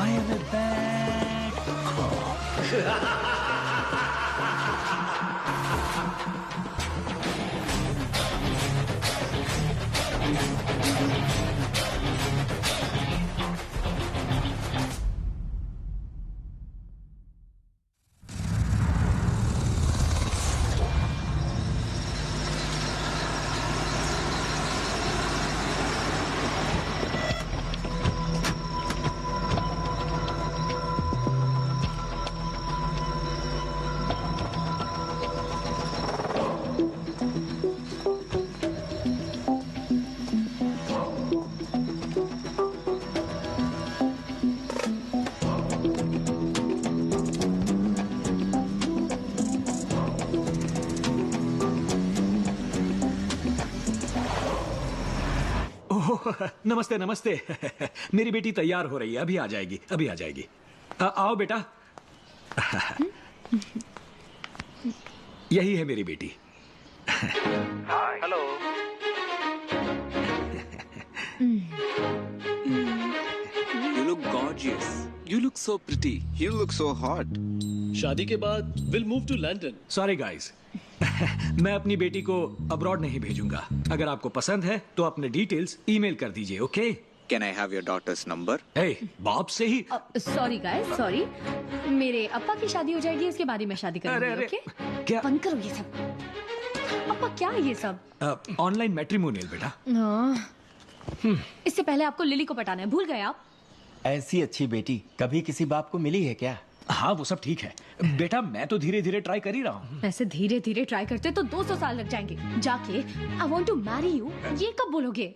I am a bad cop. नमस्ते नमस्ते। मेरी बेटी तैयार हो रही है, अभी आ जाएगी, अभी आ जाएगी। आओ बेटा। यही है मेरी बेटी। Hello. You look gorgeous. You look so pretty. You look so hot. शादी के बाद we'll move to London. Sorry guys, मैं अपनी बेटी को अब्रॉड नहीं भेजूंगा। अगर आपको पसंद है तो अपने डिटेल्स ईमेल कर दीजिए, okay? Can I have your daughter's number? ए, बाप से ही। Sorry guys, sorry. मेरे अप्पा की शादी हो जाएगी, उसके बाद ही मैं शादी अरे करूंगी, अरे ओके? क्या? बंद करो ये सब। अप्पा क्या है ये सब? ऑनलाइन मैट्रिमोनियल बेटा। इससे पहले आपको लिली को पटाना है, भूल गए आप? ऐसी अच्छी बेटी कभी किसी बाप को मिली है क्या? हाँ वो सब ठीक है बेटा, मैं तो धीरे धीरे ट्राई कर ही रहा हूँ। ऐसे धीरे धीरे ट्राई करते तो 200 साल लग जाएंगे। जाके I want to marry you ये कब बोलोगे?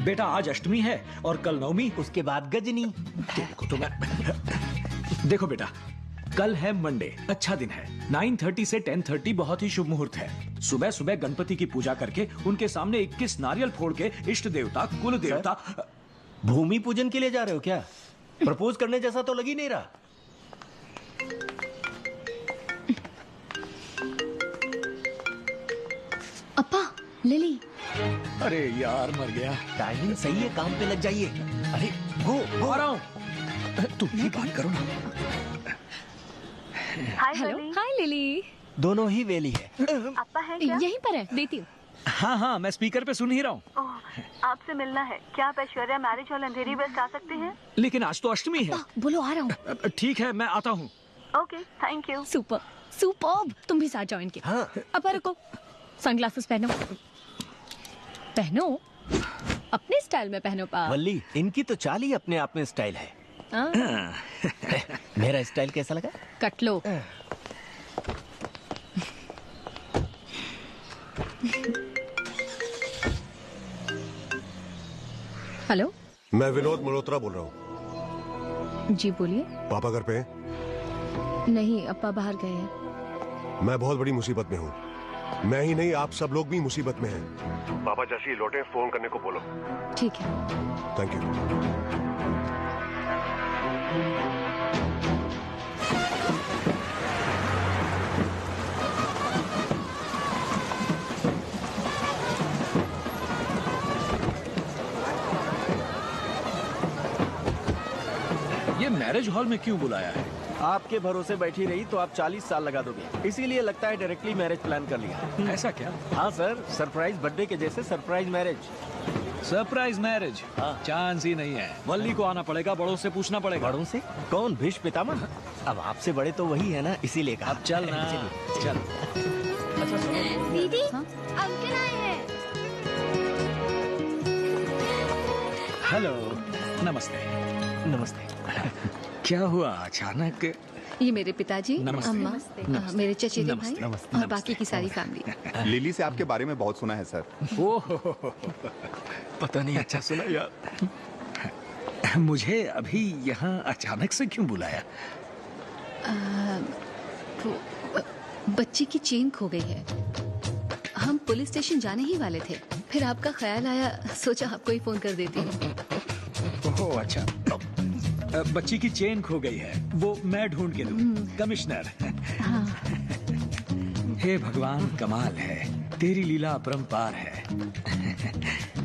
बेटा आज अष्टमी है और कल नवमी, उसके बाद गजनी। देखो तो मैं देखो बेटा, कल है मंडे, अच्छा दिन है। 9:30 से 10:30 बहुत ही शुभ मुहूर्त है। सुबह सुबह गणपति की पूजा करके उनके सामने 21 नारियल फोड़ के इष्ट देवता, कुल देवता। भूमि पूजन के लिए जा रहे हो क्या? प्रपोज करने जैसा तो लग ही नहीं रहा। अप्पा, लिली। अरे यार मर गया। टाइमिंग सही है, काम पे लग जाइए। अरे गो आ रहा हूँ। तुम भी बात करो ना। हेलो, हाय लिली। दोनों ही वेली है। अप्पा है क्या? यहीं पर है, देती हूँ। हाँ हाँ, मैं स्पीकर पे सुन ही रहा हूँ। ओह, आपसे मिलना है। क्या आप ऐश्वर्या मैरिज हॉल अंधेरी वेस्ट आ सकते हैं? लेकिन आज तो अष्टमी है। बोलो आ रहा हूँ। ठीक है, मैं आता हूँ। Okay, thank you. Super super, तुम भी साथ जाओ इनके। हाँ। अब रुको, सनग्लासेस पहनो। पहनो, अपने स्टाइल में पहनो पा। वल्ली, इनकी तो चाल ही अपने आप में स्टाइल है। मेरा स्टाइल कैसा लगा? कट लो। हेलो, मैं विनोद मल्होत्रा बोल रहा हूँ। जी बोलिए। पापा घर पे हैं? नहीं, अप्पा बाहर गए हैं। मैं बहुत बड़ी मुसीबत में हूँ। मैं ही नहीं, आप सब लोग भी मुसीबत में हैं। पापा जैसे ही लौटे फोन करने को बोलो। ठीक है। Thank you. ये मैरिज हॉल में क्यों बुलाया है? आपके भरोसे बैठी रही तो आप 40 साल लगा दोगे, इसीलिए लगता है डायरेक्टली मैरिज प्लान कर लिया। ऐसा क्या? हाँ सर, सरप्राइज बर्थडे के जैसे सरप्राइज मैरिज। Surprise marriage? हाँ। चांस ही नहीं है। वल्ली को आना पड़ेगा, बड़ों से पूछना पड़ेगा। बड़ों से? कौन? भीष्म पितामह? अब आपसे बड़े तो वही है ना, इसीलिए कहा। अब चल ना, चल। अच्छा सुनो दीदी, अंकल आए हैं। हेलो, नमस्ते। नमस्ते। क्या हुआ अचानक? ये मेरे पिताजी, नमस्ते। अम्मा, नमस्ते। मेरे चचेरे भाई नमस्ते। और बाकी की सारी फैमिली। लिली से आपके बारे में बहुत सुना है सर। ओह, पता नहीं, अच्छा सुना यार। मुझे अभी यहाँ अचानक से क्यों बुलाया? बच्ची की चेन खो गई है। हम पुलिस स्टेशन जाने ही वाले थे, फिर आपका ख्याल आया, सोचा आपको ही फोन कर देती हूँ। ओह अच्छा, बच्ची की चेन खो गई है, वो मैं ढूंढ के दूं। कमिश्नर। हे भगवान, कमाल है, तेरी लीला अपरंपार है।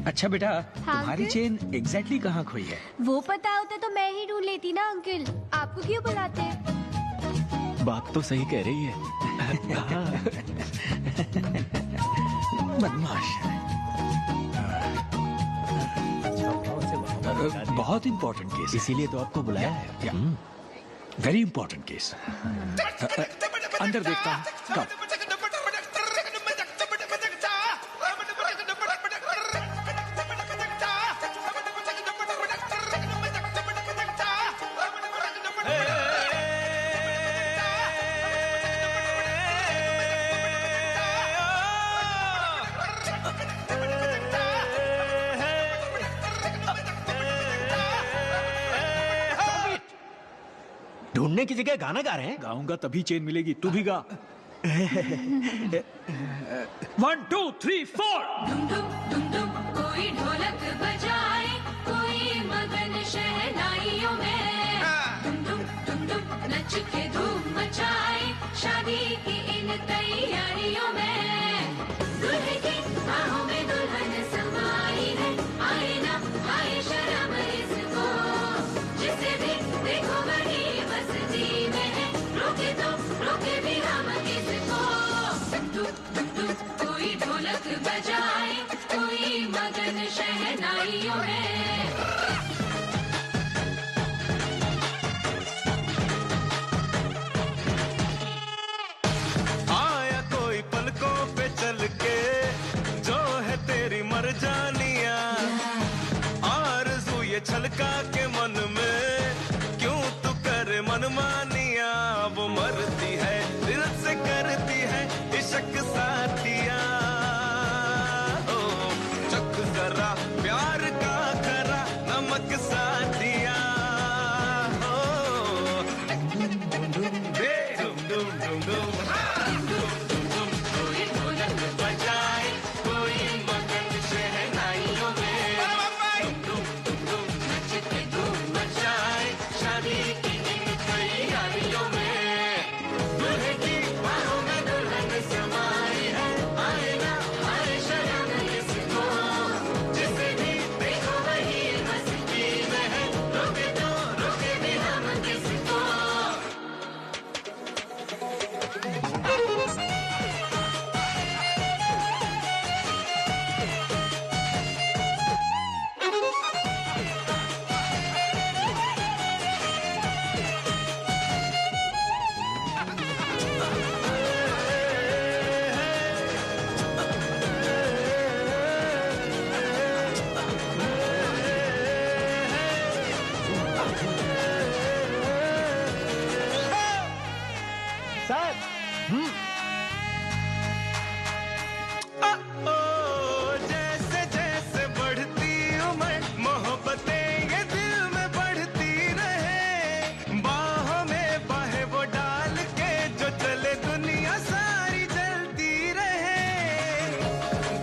अच्छा बेटा, तुम्हारी अंकल? चेन एग्जैक्टली कहाँ खोई है? वो पता होता तो मैं ही ढूंढ लेती ना अंकल, आपको क्यों बुलाते? बात तो सही कह रही है। बदमाश। बहुत इंपॉर्टेंट केस, इसीलिए तो आपको बुलाया है। Very important case. अंदर देखता हूँ कब। ढूंढने की जगह गाना गा रहे हैं। गाऊंगा तभी चेन मिलेगी, तू भी गा। 1 2 3 4। कोई ढोलक बजाए, कोई मगन शहनाइयों में, नच के धूम मचाए, शादी की इन तैयारियों में। दूल्हे की बाहों में दुल्हन समाई है, आए ना आए शर्म इसको, जिसे भी देखो वही मस्ती में है, रोके तो रोके भी हम किसको। कोई ढोलक बजाए, कोई मगन शहनाइयों में। आया कोई पलकों पे चल के, जो है तेरी मरजानिया, आरज़ू ये छलका के मन में, क्यों तू करे मनमानिया। वो मरती है दिल से करती है इश्क साथिया, ओ चख जरा प्यार का खरा नमक साथिया, ओ दे डुम डुम डुम डुम। कोई ढोलक बजाए, कोई मगन शहनाइयों में, नच के धूम मचाए, शादी की इन तैयारियों में। दूल्हे की बाहों में दुल्हन समाई है, आए ना आए शर्म इसको, जिसे भी देखो वही मस्ती में है, रोके तो रोके भी हम किसको। सर, ओ जैसे जैसे बढ़ती उम्र, मोहब्बतें ये दिल में बढ़ती रहे, बाहों में बाहें वो डाल के, जो चले दुनिया सारी जलती रहे।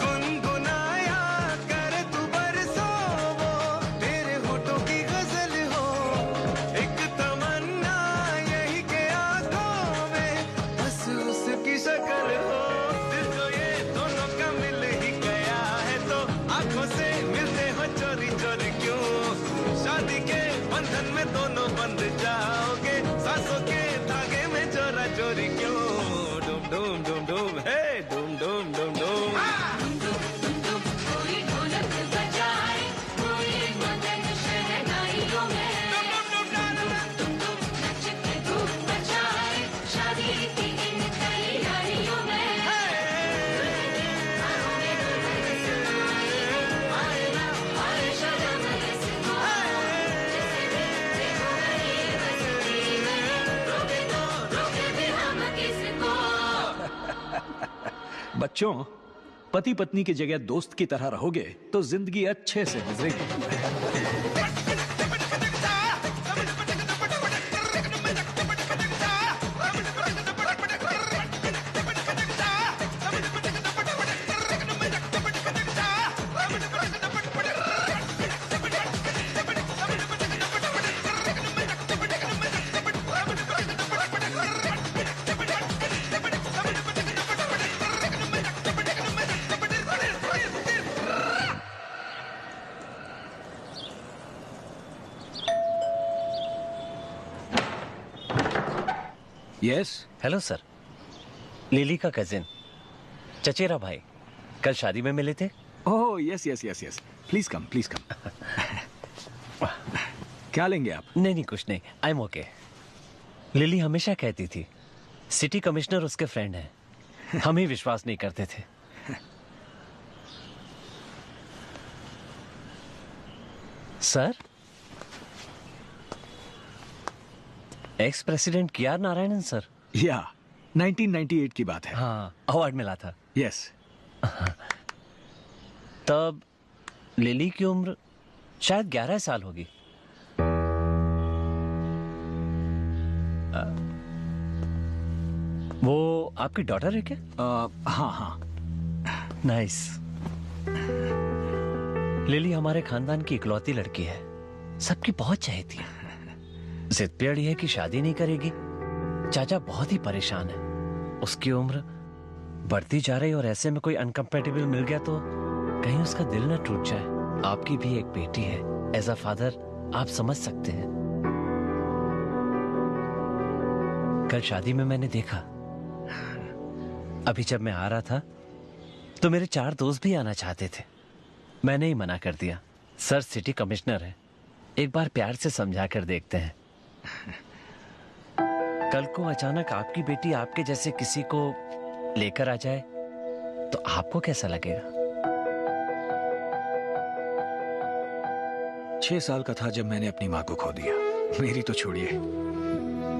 गुनगुनाया कर तू बरसों वो, तेरे होठों की गजल हो, एक तमन्ना यही के आंखों में, बस उसकी शक्ल हो। दिल तो ये दोनों का मिल ही गया है, तो आंखों से मिलते हो चोरी चोरी क्यों। शादी के बंधन में दोनों बंध जाओगे, सांसों के धागे में चोरा चोरी क्यों। डूम डूम डूम डूम हे डूम डूम डूम डूम। कोई ढोलक बजाए, कोई मगन शहनाइयों में, नच के धूम मचाए, शादी की इन तैयारियों में। बाहों में दुल्हन समाई, आए ना आए शर्म इसको, जिसे भी देखो वही मस्ती में, रोके तो रोके भी हम किसको। बच्चों, पति पत्नी की जगह दोस्त की तरह रहोगे तो जिंदगी अच्छे से गुजरेगी। यस। हेलो सर, लिली का कजिन चचेरा भाई, कल शादी में मिले थे। Oh yes yes yes yes, please come please come. क्या लेंगे आप? नहीं कुछ नहीं, आई एम ओके। लिली हमेशा कहती थी सिटी कमिश्नर उसके फ्रेंड हैं। हम ही विश्वास नहीं करते थे। सर, एक्स प्रेसिडेंट के आर नारायणन सर। या 1998 की बात है। हाँ, अवार्ड मिला था। यस। तब लिली की उम्र शायद 11 साल होगी। वो आपकी डॉटर है क्या? हाँ हाँ। नाइस। लिली हमारे खानदान की इकलौती लड़की है, सबकी बहुत चाहती है। जिद पे अड़ी है कि शादी नहीं करेगी। चाचा बहुत ही परेशान है। उसकी उम्र बढ़ती जा रही और ऐसे में कोई अनकंपेटेबल मिल गया तो कहीं उसका दिल न टूट जाए। आपकी भी एक बेटी है, एज अ फादर आप समझ सकते हैं। कल शादी में मैंने देखा, अभी जब मैं आ रहा था तो मेरे 4 दोस्त भी आना चाहते थे। मैंने ही मना कर दिया। सर सिटी कमिश्नर है, एक बार प्यार से समझा कर देखते हैं। कल को अचानक आपकी बेटी आपके जैसे किसी को लेकर आ जाए तो आपको कैसा लगेगा? 6 साल का था जब मैंने अपनी माँ को खो दिया। मेरी तो छोड़िए,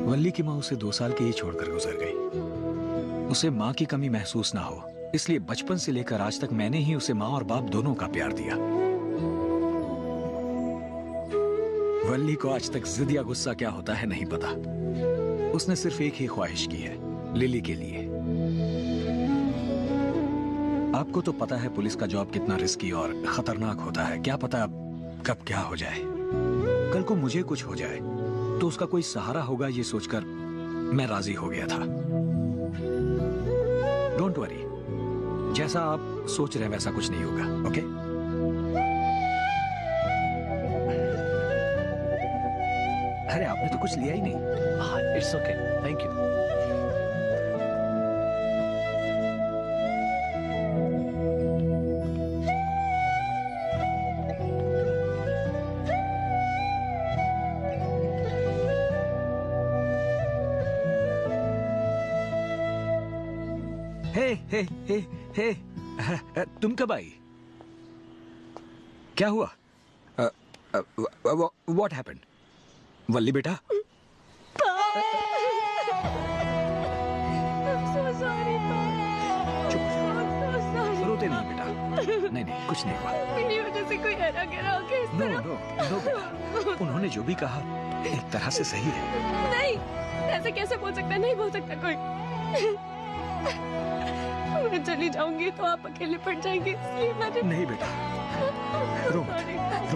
वल्ली की माँ उसे 2 साल की ही छोड़कर गुजर गई। उसे माँ की कमी महसूस ना हो, इसलिए बचपन से लेकर आज तक मैंने ही उसे माँ और बाप दोनों का प्यार दिया। वल्ली को आज तक जिद या गुस्सा क्या होता है नहीं पता। उसने सिर्फ एक ही ख्वाहिश की है, लिली के लिए। आपको तो पता है पुलिस का जॉब कितना रिस्की और खतरनाक होता है। क्या पता कब क्या हो जाए। कल को मुझे कुछ हो जाए तो उसका कोई सहारा होगा, ये सोचकर मैं राजी हो गया था। डोंट वरी, जैसा आप सोच रहे हैं वैसा कुछ नहीं होगा। ओके? अरे आपने तो कुछ लिया ही नहीं। It's okay, thank you. Hey, तुम कब आई? क्या हुआ? What happened? वल्ली बेटा, रोते नहीं बेटा। नहीं कुछ नहीं हुआ। मेरी वजह से कोई हरा गया हो क्या इस तरह? नो बेटा, उन्होंने जो भी कहा एक तरह से सही है। नहीं, ऐसे कैसे बोल सकता? नहीं बोल सकता कोई। मैं चली जाऊंगी तो आप अकेले पड़ जाएंगे, इसलिए मैंने। नहीं बेटा, रो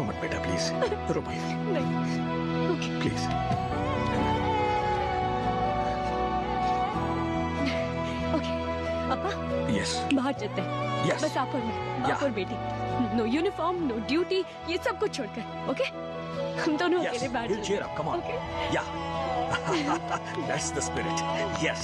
मत बेटा, प्लीज रो मत। नहीं, प्लीज। ओके पापा। यस। बाहर चलते हैं। यस। बस आप और मैं, आप और बेटी। नो यूनिफॉर्म, नो ड्यूटी, ये सब कुछ छोड़कर। ओके? हम दोनों अकेले बैठ जाएंगे। cheer up, come on. Yeah. That's the spirit. Yes.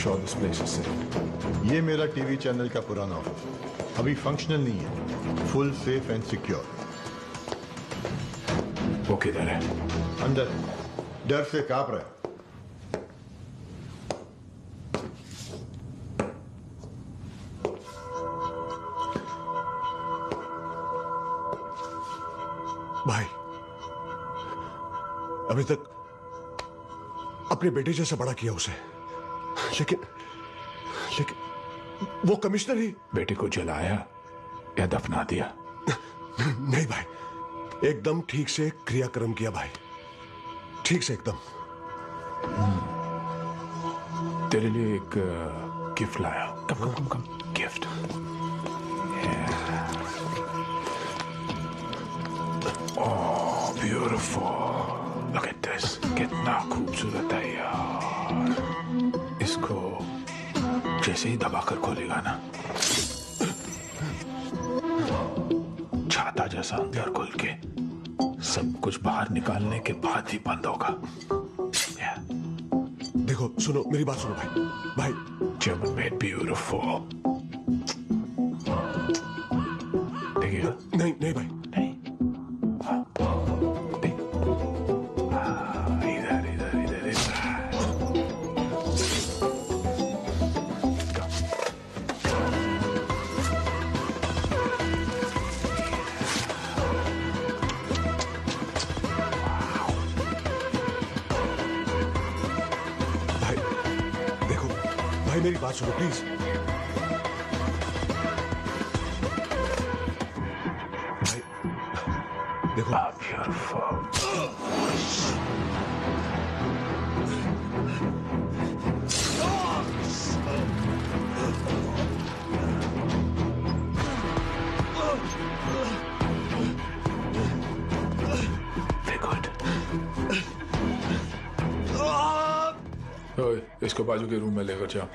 Sure, this place is safe. ये मेरा टीवी चैनल का पुराना ऑफिस अभी फंक्शनल नहीं है, फुल सेफ एंड सिक्योर। वो किधर है? अंदर, डर से कांप रहा है। भाई, अभी तक अपने बेटे जैसा बड़ा किया उसे, लेकिन वो कमिश्नर ही। बेटे को जलाया या दफना दिया? नहीं भाई, एकदम ठीक से क्रियाक्रम किया भाई, ठीक से एकदम। तेरे लिए एक गिफ्ट लाया। कम gift. Oh beautiful. Look at this, कितना खूबसूरत है यार। इसको जैसे ही दबाकर खोलेगा ना, छाता जैसा अंदर खुल के सब कुछ बाहर निकालने के बाद ही बंद होगा। देखो, सुनो मेरी बात सुनो भाई। German made beautiful। देखिएगा। नहीं नहीं भाई, मेरी बात सुनो प्लीज। भाई देखो, इसको बाजू के रूम में लेकर जाओ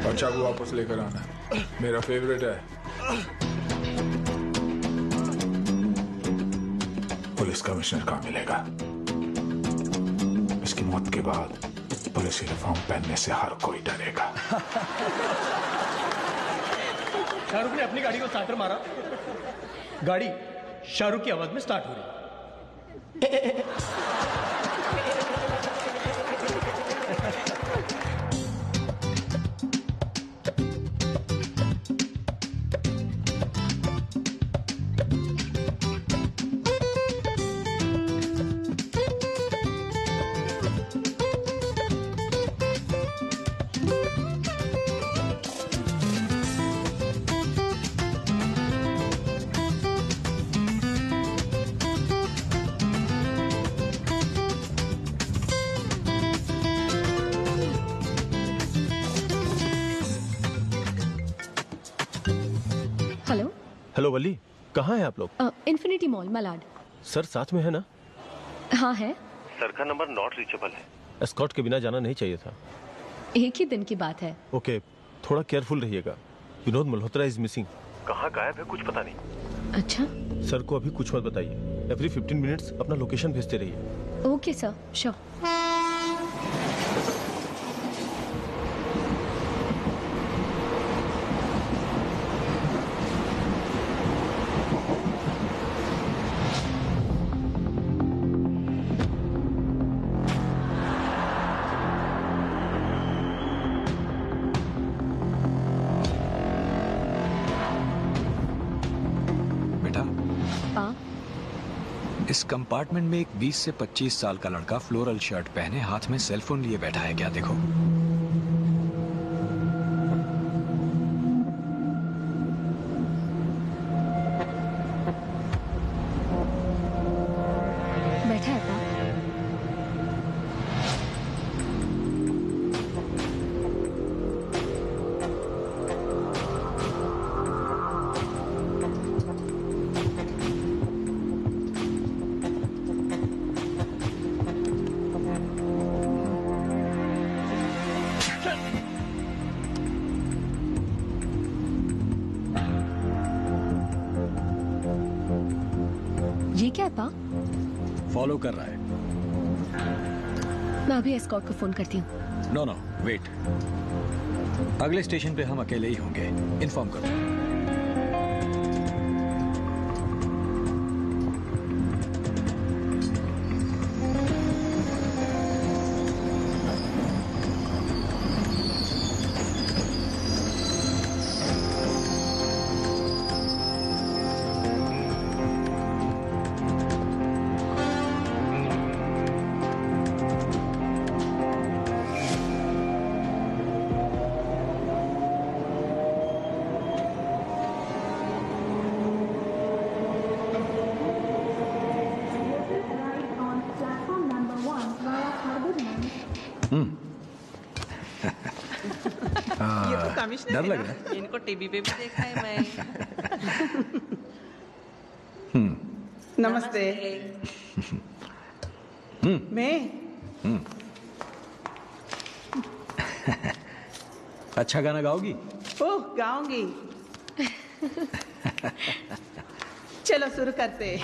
और चाकू वापस लेकर आना। मेरा फेवरेट है। पुलिस कमिश्नर कहाँ मिलेगा? इसकी मौत के बाद पुलिस यूनिफॉर्म पहनने से हर कोई डरेगा। शाहरुख ने अपनी गाड़ी को स्टार्टर मारा, गाड़ी शाहरुख की आवाज में स्टार्ट हो रही। हेलो वल्ली, कहाँ हैं आप लोग? Infinity mall Malad. सर साथ में है ना? हाँ है। सर का नंबर नॉट रीचेबल है। एस्कॉर्ट के बिना जाना नहीं चाहिए था। एक ही दिन की बात है। ओके, थोड़ा केयरफुल रहिएगा। Vinod Malhotra is missing. कहाँ गायब है कुछ पता नहीं। अच्छा, सर को अभी कुछ मत बताइए। एवरी 15 मिनट्स अपना लोकेशन भेजते रहिए। Okay sir, sure. इस कंपार्टमेंट में एक 20 से 25 साल का लड़का फ्लोरल शर्ट पहने हाथ में सेलफोन लिए बैठा है। क्या देखो? बैठा है पापा। ये क्या है पा? फॉलो कर रहा है। मैं अभी एस्कॉर्ट को फोन करती हूँ। नो नो वेट, अगले स्टेशन पे हम अकेले ही होंगे। इन्फॉर्म करो। ये तो कमिश्नर डर है लग ना? रहा है। इनको टीवी पे भी देखा है मैं। नमस्ते। मैं अच्छा गाना गाओगी? ओह, गाऊंगी। चलो शुरू करते।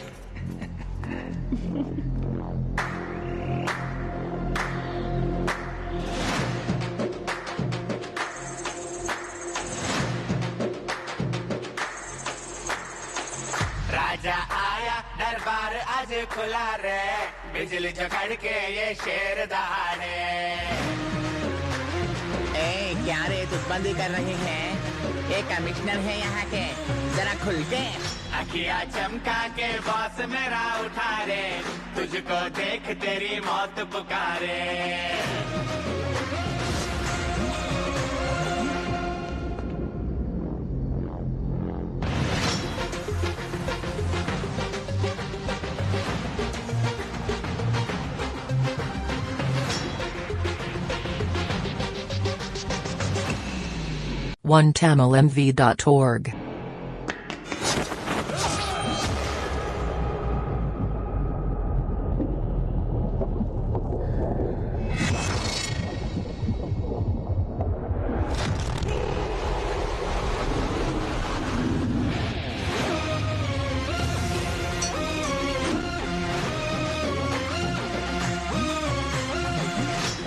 राजा आया दरबार आज खुला रे, बिजली जो कड़के ये शेर दहाड़े। क्या रे तुकबंदी कर रहे हैं? एक कमिश्नर है यहाँ के, जरा खुल के। अखिया चमका के बॉस मेरा उठा रे, तुझको देख तेरी मौत पुकारे। 1tamilmv.org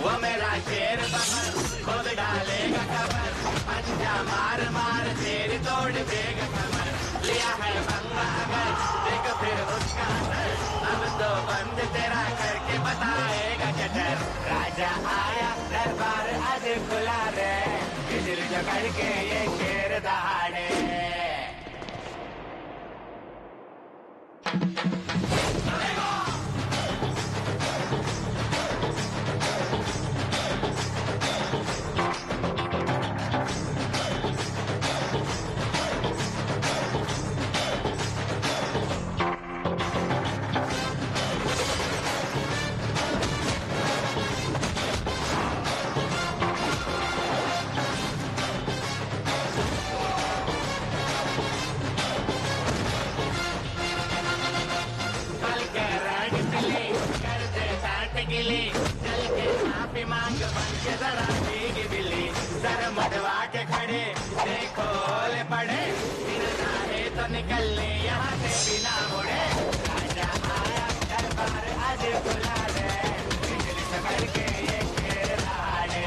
वो मेरा शेर बमर खुद डालेगा खबर, पंजा मार मार तेरी तोड़ देगा कमर। लिया है पंगा अगर देख फिर उसका असर, अब तो बंद तेरा करके बताएगा चटर। राजा आया दरबार आज खुला रे, बिजली जो कड़के ये शेर दहाड़े। मांग बन के जरा भीगी बिल्ली, सर मडवा के खड़े देखो ले पड़े, बिना चाहे तो निकलने यहाँ से बिना मुड़े। राजा आया दरबार आज खुला रे, बिजली से करके ये शेर दहाड़े।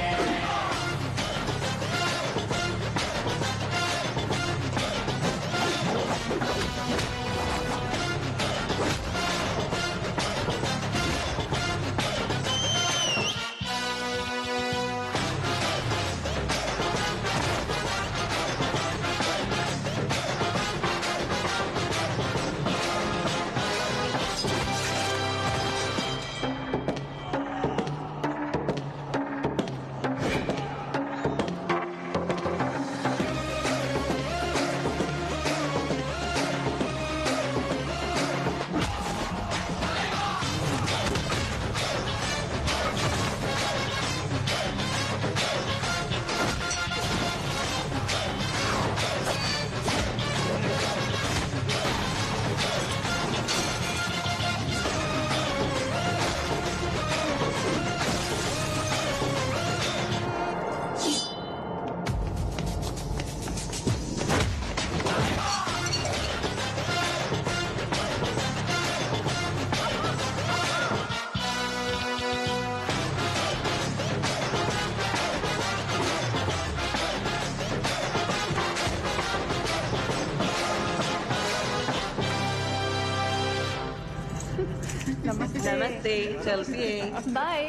नमस्ते, चलती है। बाय।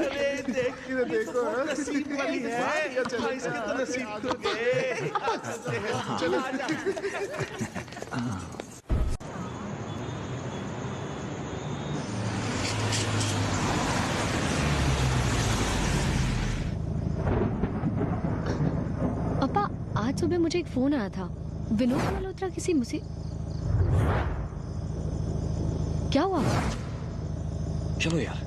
अरे देखो नसीब वाली है, इसके तो नसीब टूटे। चलो पापा, आज सुबह मुझे एक फोन आया था, विनोद मल्होत्रा किसी क्या हुआ? चलो यार।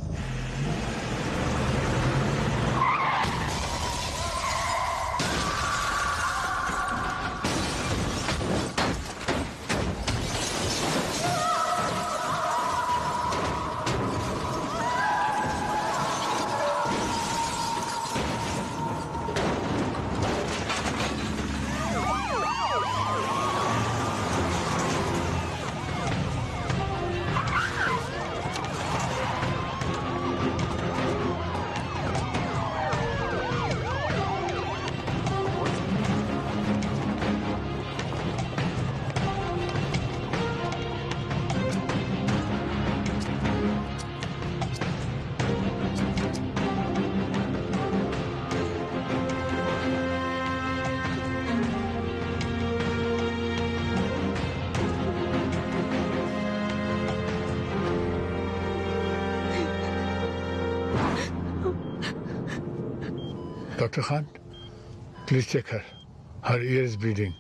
Dr. Khan, please take her. Her ear is bleeding.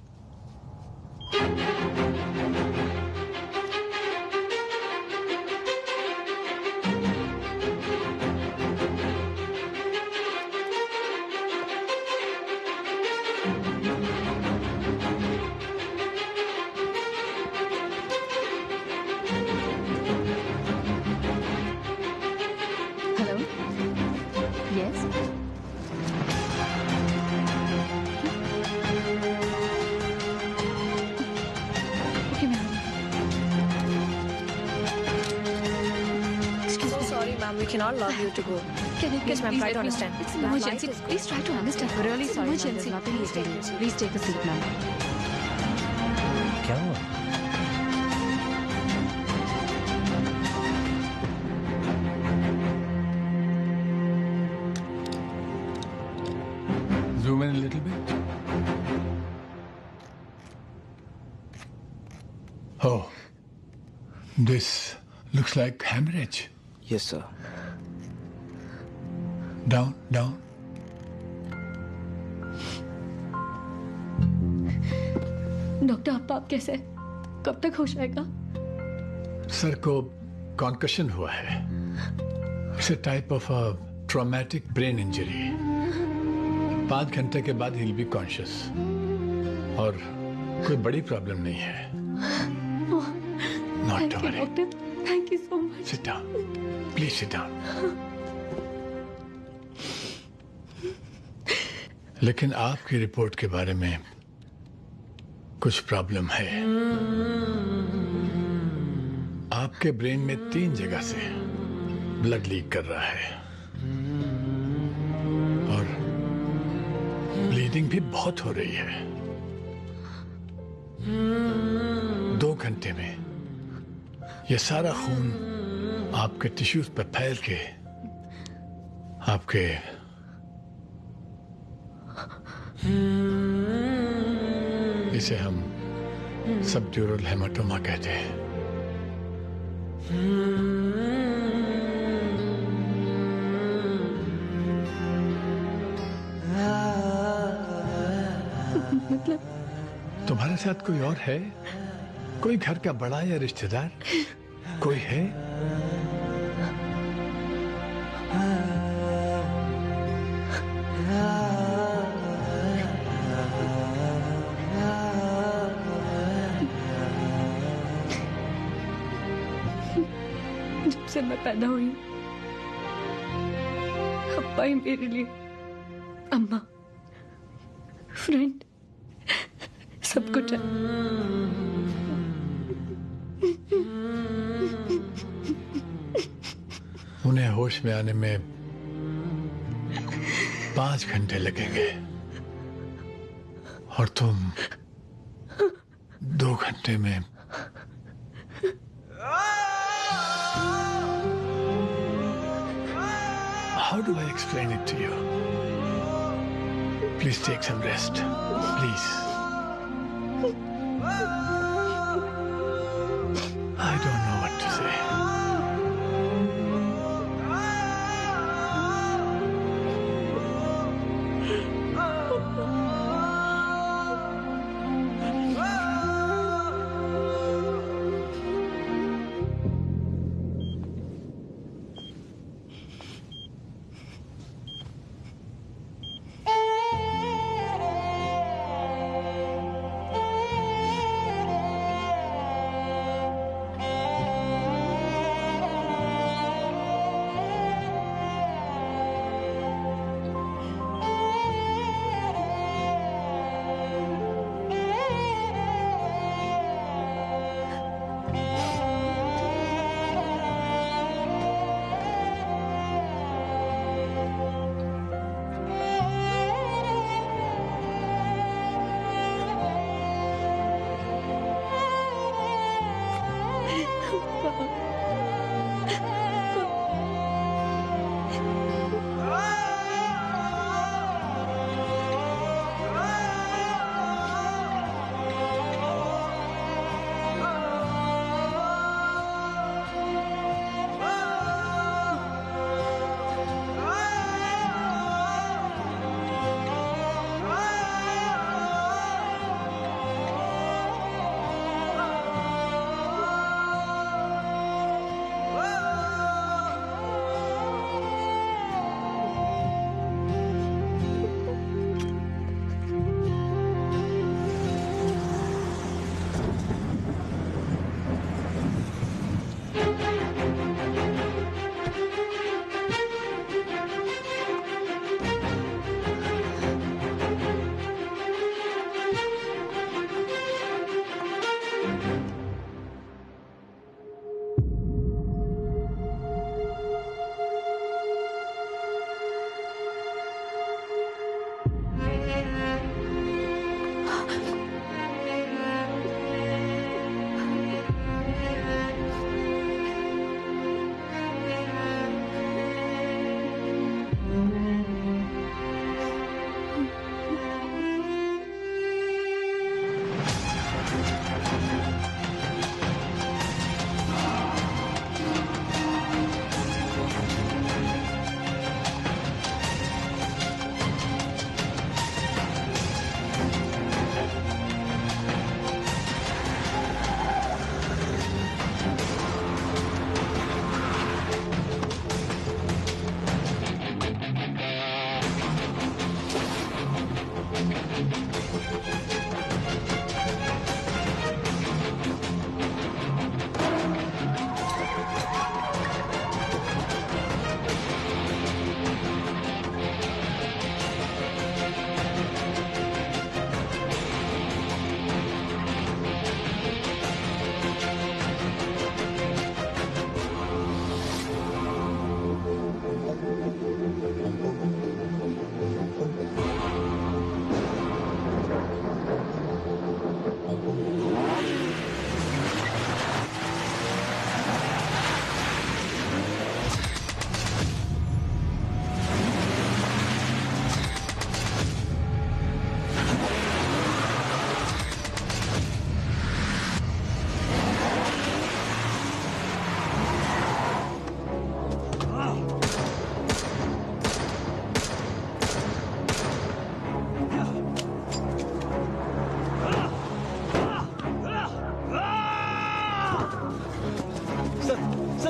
Hello yes okay ma'am So sorry, ma'am. We cannot allow you to go. Yes, ma'am. Try to understand. It's an emergency. Please try to understand. We're really sorry, ma'am. Emergency. There's nothing we can do. Please take a seat, ma'am. क्या हुआ? Zoom in a little bit. Oh, this looks like hemorrhage. Yes, sir. Down, down. Doctor आप कैसे हैं? कब तक हो जाएगा? Sir को कॉन्कशन हुआ है. It's a type of a traumatic brain injury. 5 घंटे के बाद he'll be conscious. और कोई बड़ी प्रॉब्लम नहीं है. Not to worry. Doctor thank you so much. Sit down. Please sit down. लेकिन आपकी रिपोर्ट के बारे में कुछ प्रॉब्लम है. आपके ब्रेन में 3 जगह से ब्लड लीक कर रहा है और ब्लीडिंग भी बहुत हो रही है. 2 घंटे में ये सारा खून आपके टिश्यूज पर फैल के आपके इसे हम सबड्यूरल हेमाटोमा कहते हैं. मतलब तुम्हारे साथ कोई और है? कोई घर का बड़ा या रिश्तेदार कोई है? जब से मैं पैदा हुई अब्बा ही मेरे लिए अम्मा फ्रेंड सब कुछ है. उन्हें होश में आने में 5 घंटे लगेंगे और तुम 2 घंटे में. How do I explain it to you? Please take some rest. Please. I don't know what to say.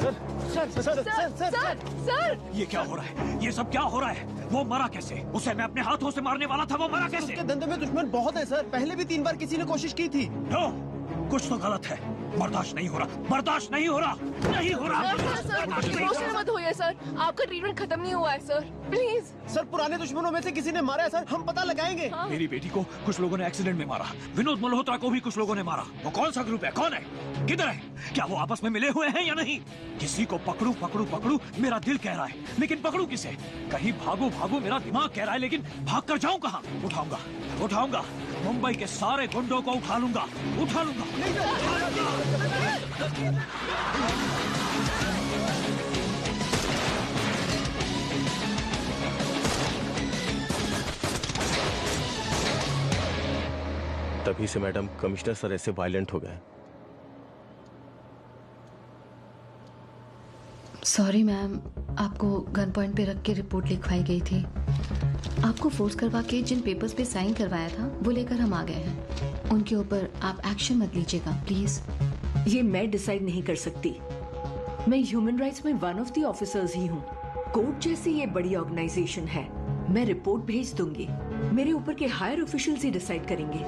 Sir ये क्या हो रहा है? ये सब क्या हो रहा है? वो मरा कैसे? उसे मैं अपने हाथों से मारने वाला था, वो मरा कैसे? उसके धंधे में दुश्मन बहुत है सर। पहले भी 3 बार किसी ने कोशिश की थी। नो, कुछ तो गलत है। बर्दाश्त नहीं हो रहा, बर्दाश्त नहीं हो रहा, नहीं हो रहा। इमोशनल मत होइए सर, आपका ट्रीटमेंट खत्म नहीं हुआ है सर, प्लीज। सर पुराने दुश्मनों में से किसी ने मारा है सर, हम पता लगाएंगे। मेरी बेटी को कुछ लोगों ने एक्सीडेंट में मारा, विनोद मल्होत्रा को भी कुछ लोगों ने मारा। वो कौन सा ग्रुप है? कौन है? किधर है? क्या वो आपस में मिले हुए हैं या नहीं? किसी को पकड़ू पकड़ू पकड़ू मेरा दिल कह रहा है, लेकिन पकड़ू किसे? कहीं भागो भागो मेरा दिमाग कह रहा है, लेकिन भाग कर जाऊं कहाँ? उठाऊंगा उठाऊंगा, मुंबई के सारे गुंडों को उठा लूंगा, उठा लूंगा। तभी से मैडम कमिश्नर सर ऐसे वायलेंट हो गए। सॉरी मैम, आपको गन पॉइंट पे रख के रिपोर्ट लिखवाई गई थी। आपको फोर्स करवा के जिन पेपर्स पे साइन करवाया था वो लेकर हम आ गए हैं। उनके ऊपर आप एक्शन मत लीजिएगा प्लीज। ये मैं डिसाइड नहीं कर सकती। मैं ह्यूमन राइट्स में वन ऑफ द ऑफिसर्स ही हूँ। कोर्ट जैसी ये बड़ी ऑर्गेनाइजेशन है, मैं रिपोर्ट भेज दूंगी, मेरे ऊपर के हायर ऑफिशियल्स ही डिसाइड करेंगे।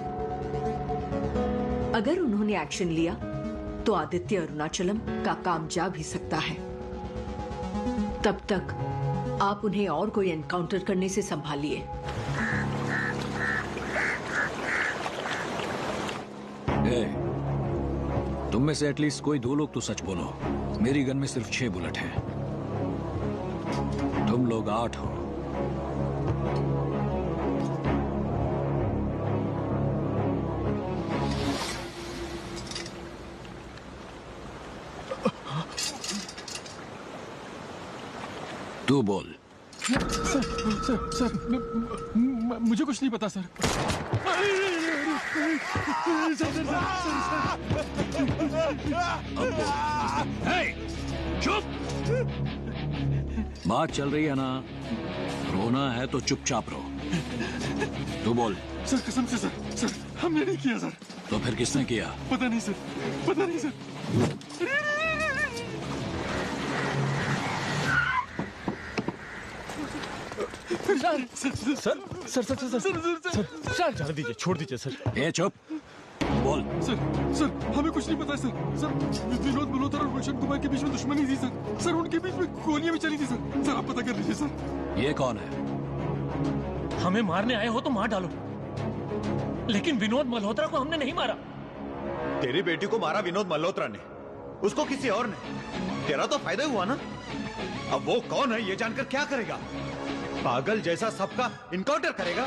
अगर उन्होंने एक्शन लिया तो आदित्य अरुणाचलम का काम जा भी सकता है। तब तक आप उन्हें और कोई एनकाउंटर करने से संभालिए। तुम में से एटलीस्ट कोई 2 लोग तो सच बोलो। मेरी गन में सिर्फ 6 बुलेट हैं, तुम लोग 8 हो। तू बोल। सर, मुझे कुछ नहीं पता सर। चुप! बात चल रही है ना, रोना है तो चुपचाप रो। तू बोल। सर कसम से सर, हमने नहीं किया सर। तो फिर किसने किया? पता नहीं सर, पता नहीं सर। सर जाने दीजिए, छोड़ दीजिए सर। ए चुप, बोल। सर हमें कुछ नहीं पता है सर। विनोद मल्होत्रा और गुलशन कुमार के बीच में दुश्मनी थी सर। उनके बीच में गोलियां भी चली थी सर। आप पता कर लीजिए सर। ये कौन है? हमें मारने आए हो तो मार डालो, लेकिन विनोद मल्होत्रा को हमने नहीं मारा। तेरी बेटी को मारा विनोद मल्होत्रा ने, उसको किसी और ने। तेरा तो फायदा हुआ ना। अब वो कौन है ये जानकर क्या करेगा? पागल जैसा सबका इनकाउंटर करेगा।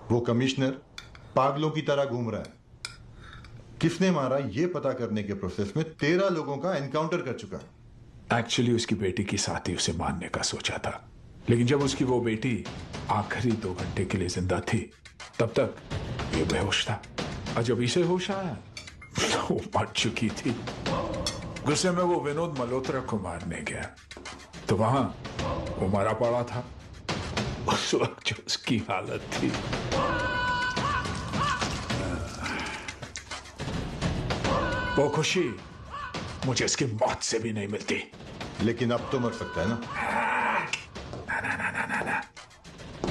वो कमिश्नर पागलों की तरह घूम रहा है। किसने मारा ये पता करने के प्रोसेस में 13 लोगों का एनकाउंटर कर चुका। एक्चुअली उसकी बेटी की साथ ही उसे मारने का सोचा था, लेकिन जब उसकी वो बेटी आखिरी 2 घंटे के लिए जिंदा थी तब तक ये बेहोश था, और जब इसे होश आया तो वो मर चुकी थी। गुस्से में वो विनोद मल्होत्रा को मारने गया तो वहां वो मरा पड़ा था। उस वक्त जो उसकी हालत थी, वो खुशी मुझे इसकी मौत से भी नहीं मिलती। लेकिन अब तो मर सकता है ना। ना।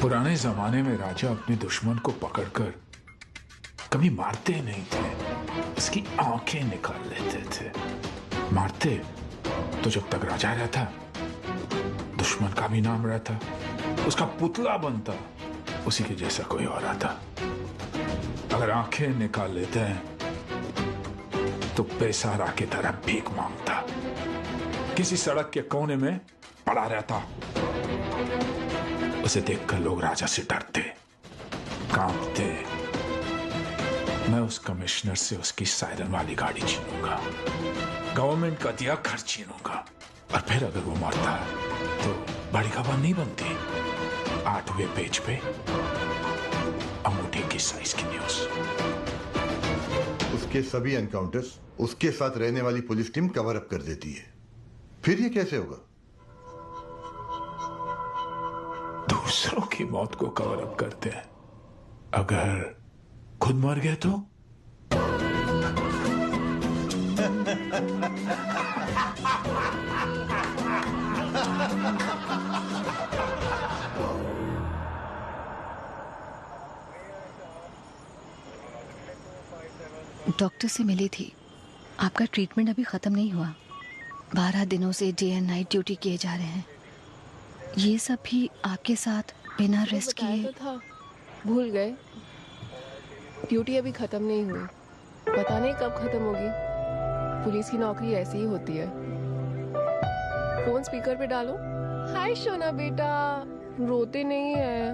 पुराने जमाने में राजा अपने दुश्मन को पकड़कर कभी मारते नहीं थे, उसकी आंखें निकाल लेते थे। मारते तो जब तक राजा रहता दुश्मन का भी नाम रहता, उसका पुतला बनता, उसी के जैसा कोई और आता। अगर आंखें निकाल लेते हैं तो बेसहारा की तरह भीख मांगता, किसी सड़क के कोने में पड़ा रहता। उसे देखकर लोग राजा से डरते, कांपते। मैं उस कमिश्नर से उसकी सायरन वाली गाड़ी छीनूंगा, गवर्नमेंट का दिया घर छीनूंगा, और फिर अगर वो मरता तो बड़ी खबर नहीं बनती। 8वें पेज पे अंगूठे की साइज की न्यूज। उसके सभी एनकाउंटर्स उसके साथ रहने वाली पुलिस टीम कवर अप कर देती है। फिर ये कैसे होगा? दूसरों की मौत को कवर अप करते हैं। अगर खुद मर गए तो? डॉक्टर से मिली थी। आपका ट्रीटमेंट अभी खत्म नहीं हुआ। 12 दिनों से डे एंड नाइट ड्यूटी किए जा रहे हैं। ये सब भी आपके साथ बिना रेस्ट किए। तो था, भूल गए। ड्यूटी अभी खत्म नहीं हुई, पता नहीं कब खत्म होगी। पुलिस की नौकरी ऐसी ही होती है। फोन स्पीकर पे डालो। हाय सोना बेटा, रोते नहीं है,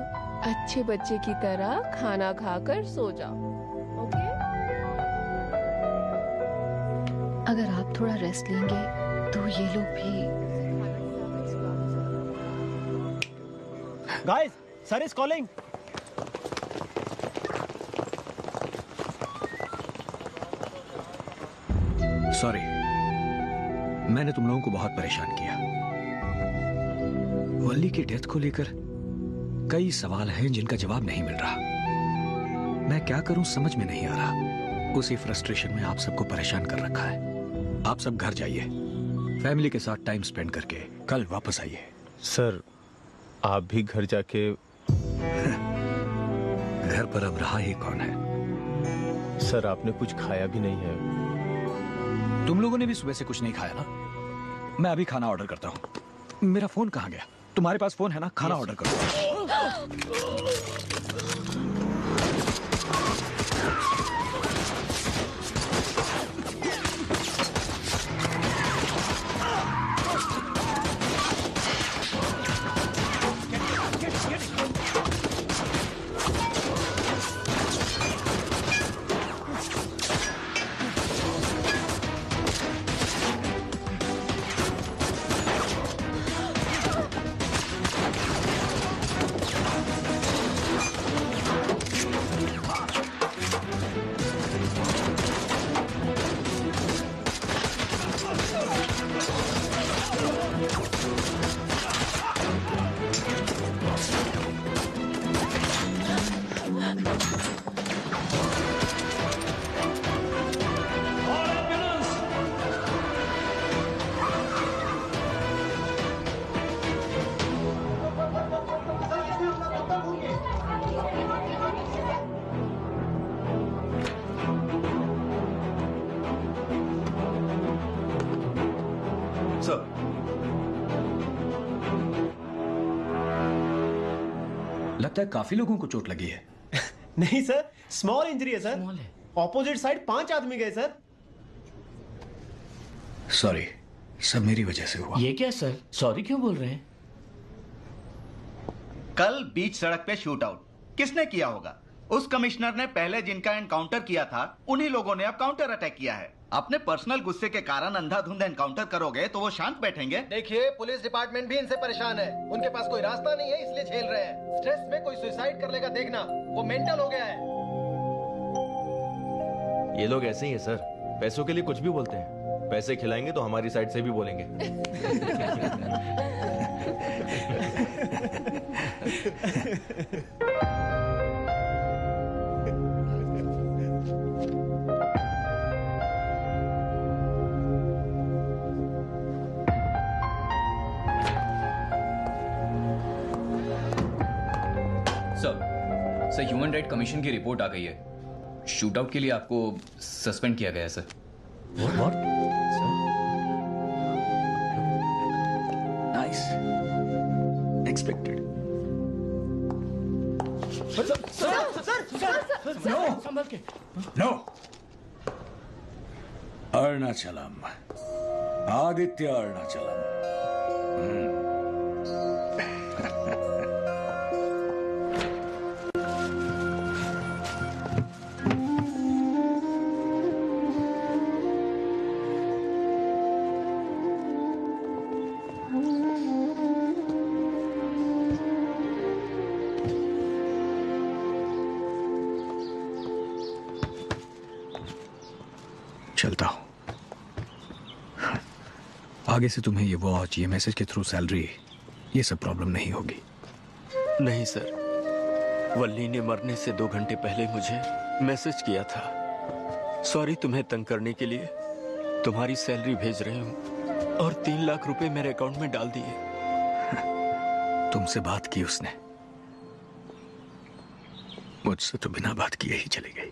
अच्छे बच्चे की तरह खाना खाकर सो जाओ, ओके? अगर आप थोड़ा रेस्ट लेंगे तो ये लोग भी। Guys, sir is calling. Sorry, मैंने तुम लोगों को बहुत परेशान किया। वल्ली की डेथ को लेकर कई सवाल हैं जिनका जवाब नहीं मिल रहा। मैं क्या करूं समझ में नहीं आ रहा। उसी फ्रस्ट्रेशन में आप सबको परेशान कर रखा है। आप सब घर जाइए, फैमिली के साथ टाइम स्पेंड करके कल वापस आइए। सर, आप भी घर जाके घर पर अब रहा ही कौन है? सर, आपने कुछ खाया भी नहीं है। तुम लोगों ने भी सुबह से कुछ नहीं खाया ना? मैं अभी खाना ऑर्डर करता हूँ। मेरा फोन कहाँ गया? तुम्हारे पास फोन है ना? खाना ऑर्डर करो। लगता है काफी लोगों को चोट लगी है। नहीं सर, स्मॉल इंजरी है सर। ऑपोजिट साइड 5 आदमी गए सर। सॉरी, सब मेरी वजह से हुआ। ये क्या सर, सॉरी क्यों बोल रहे हैं? कल बीच सड़क पे शूट आउट किसने किया होगा? उस कमिश्नर ने पहले जिनका एनकाउंटर किया था, उन्हीं लोगों ने अब काउंटर अटैक किया है। अपने पर्सनल गुस्से के कारण अंधाधुंध एनकाउंटर करोगे तो वो शांत बैठेंगे? देखिए, पुलिस डिपार्टमेंट भी इनसे परेशान है। उनके पास कोई रास्ता नहीं है, इसलिए झेल रहे हैं। स्ट्रेस में कोई सुसाइड कर लेगा देखना, वो मेंटल हो गया है। ये लोग ऐसे ही है सर, पैसों के लिए कुछ भी बोलते हैं। पैसे खिलाएंगे तो हमारी साइड से भी बोलेंगे। सर, ह्यूमन राइट कमीशन की रिपोर्ट आ गई है। शूटआउट के लिए आपको सस्पेंड किया गया है sir. What? Nice. Expected. No. No. Arunachalam, Aditya Arunachalam. चलता हूं। आगे से तुम्हें ये वॉच, ये मैसेज के थ्रू सैलरी, ये सब प्रॉब्लम नहीं होगी। नहीं सर, वल्ली ने मरने से 2 घंटे पहले मुझे मैसेज किया था, सॉरी तुम्हें तंग करने के लिए, तुम्हारी सैलरी भेज रहे हूँ, और 3 लाख रुपए मेरे अकाउंट में डाल दिए। तुमसे बात की उसने? मुझसे तो बिना बात किए ही चली गई।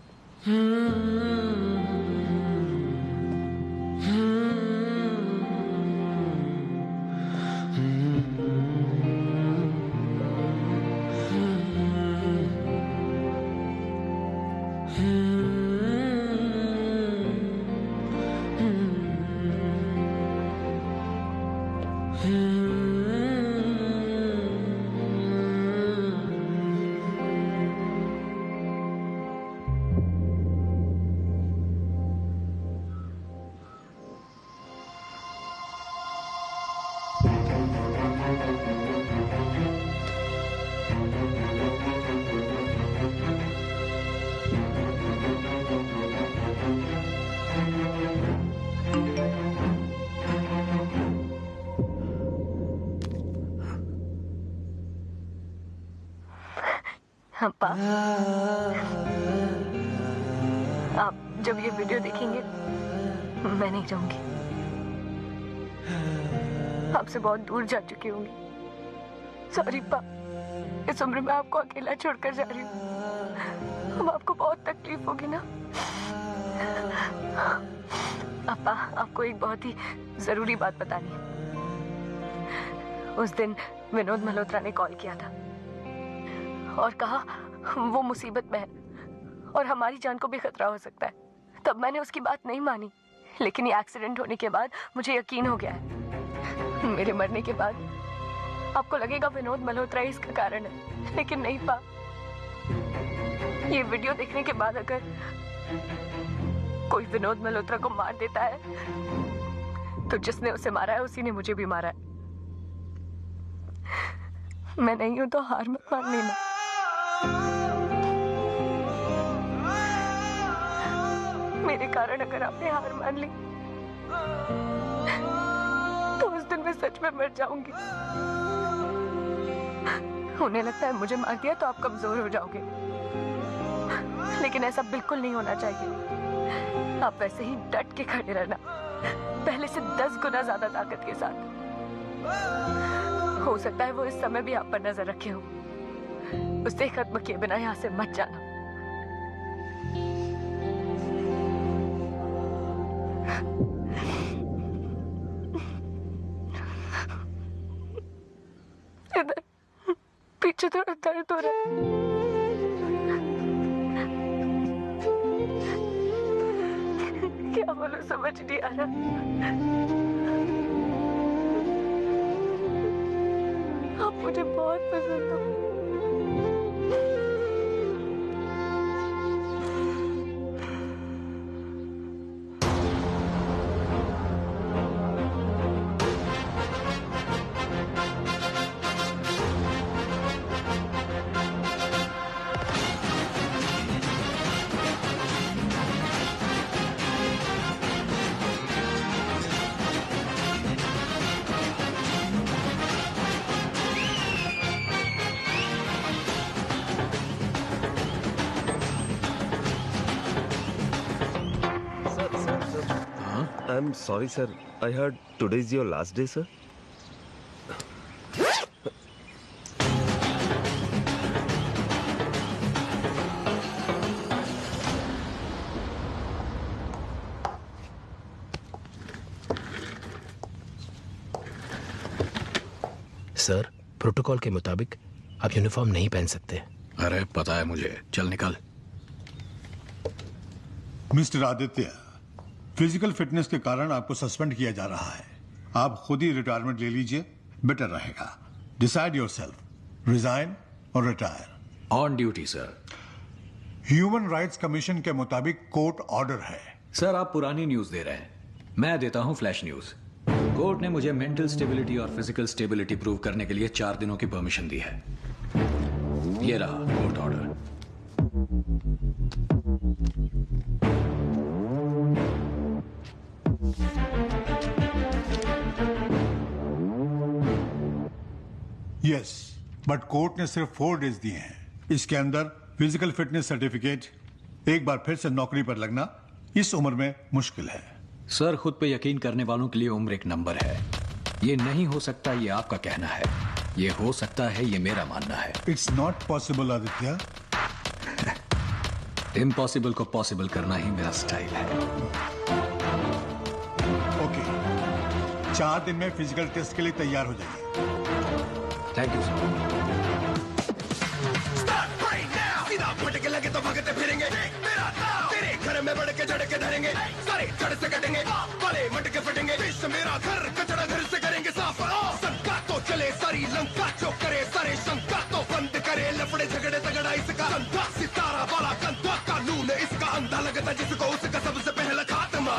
अप्पा, आप जब ये वीडियो देखेंगे मैं नहीं जाऊंगी। आपसे बहुत दूर जा चुकी होंगी। सॉरी पा, इस उम्र में आपको अकेला छोड़कर जा रही हूँ। अब आपको बहुत तकलीफ होगी ना। अप्पा, आपको एक बहुत ही जरूरी बात बतानी है। उस दिन विनोद मल्होत्रा ने कॉल किया था और कहा वो मुसीबत में है और हमारी जान को भी खतरा हो सकता है। तब मैंने उसकी बात नहीं मानी, लेकिन ये एक्सीडेंट होने के बाद मुझे यकीन हो गया है। मेरे मरने के बाद आपको लगेगा विनोद मल्होत्रा ही इसका कारण है, लेकिन नहीं पा। ये वीडियो देखने के बाद अगर कोई विनोद मल्होत्रा को मार देता है तो जिसने उसे मारा है उसी ने मुझे भी मारा है। मैं नहीं हूं तो हार मत मान लेना। मेरे कारण अगर आपने हार मान ली तो उस दिन मैं सच में मर जाऊंगी। उन्हें लगता है मुझे मार दिया तो आप कमजोर हो जाओगे, लेकिन ऐसा बिल्कुल नहीं होना चाहिए। आप वैसे ही डट के खड़े रहना, पहले से 10 गुना ज्यादा ताकत के साथ। हो सकता है वो इस समय भी आप पर नजर रखे हो। उसे खत्म किए बिना यहाँ से मत जाना। इधर पीछे थोड़ा दर्द हो रहा है। क्या बोलो समझ नहीं आ रहा। आप मुझे बहुत पसंद हो। I'm sorry, sir. I heard today is your last day, sir. Sir, protocol के मुताबिक आप यूनिफॉर्म नहीं पहन सकते। अरे पता है मुझे, चल निकल। मिस्टर आदित्य, फिजिकल फिटनेस के कारण आपको सस्पेंड किया जा रहा है। आप खुद ही रिटायरमेंट ले लीजिए, बेटर रहेगा। डिसाइड योरसेल्फ, रिजाइन और retire. On duty sir. Human rights commission के मुताबिक कोर्ट ऑर्डर है। सर आप पुरानी न्यूज दे रहे हैं, मैं देता हूं फ्लैश न्यूज। कोर्ट ने मुझे मेंटल स्टेबिलिटी और फिजिकल स्टेबिलिटी प्रूव करने के लिए 4 दिनों की परमिशन दी है। ये रहा court order. Yes, but court ने सिर्फ 4 डेज दिए हैं। इसके अंदर फिजिकल फिटनेस सर्टिफिकेट, एक बार फिर से नौकरी पर लगना इस उम्र में मुश्किल है। सर, खुद पे यकीन करने वालों के लिए उम्र एक नंबर है। ये नहीं हो सकता, ये आपका कहना है। ये हो सकता है, ये मेरा मानना है। It's not possible Aditya. Impossible को पॉसिबल करना ही मेरा स्टाइल है। ओके, 4 दिन में फिजिकल टेस्ट के लिए तैयार हो जाइए। Thank you sir. सीधा फटके लगे तो भगते फिरेंगे, तेरे घर में बढ़ के जड़ के धरेंगे, सारे जड़ से कटेंगे, बड़े मटके फटेंगे। देश मेरा घर, कचरा घर से करेंगे साफ। शंका तो चले सारी लंका, जो करे सारे शंका तो बंद करे। लफड़े झगड़े तगड़ा इसका अंधा, सितारा वाला कंधा, कानून इसका अंधा लगता जिसको उसका सबसे पहला खात्मा।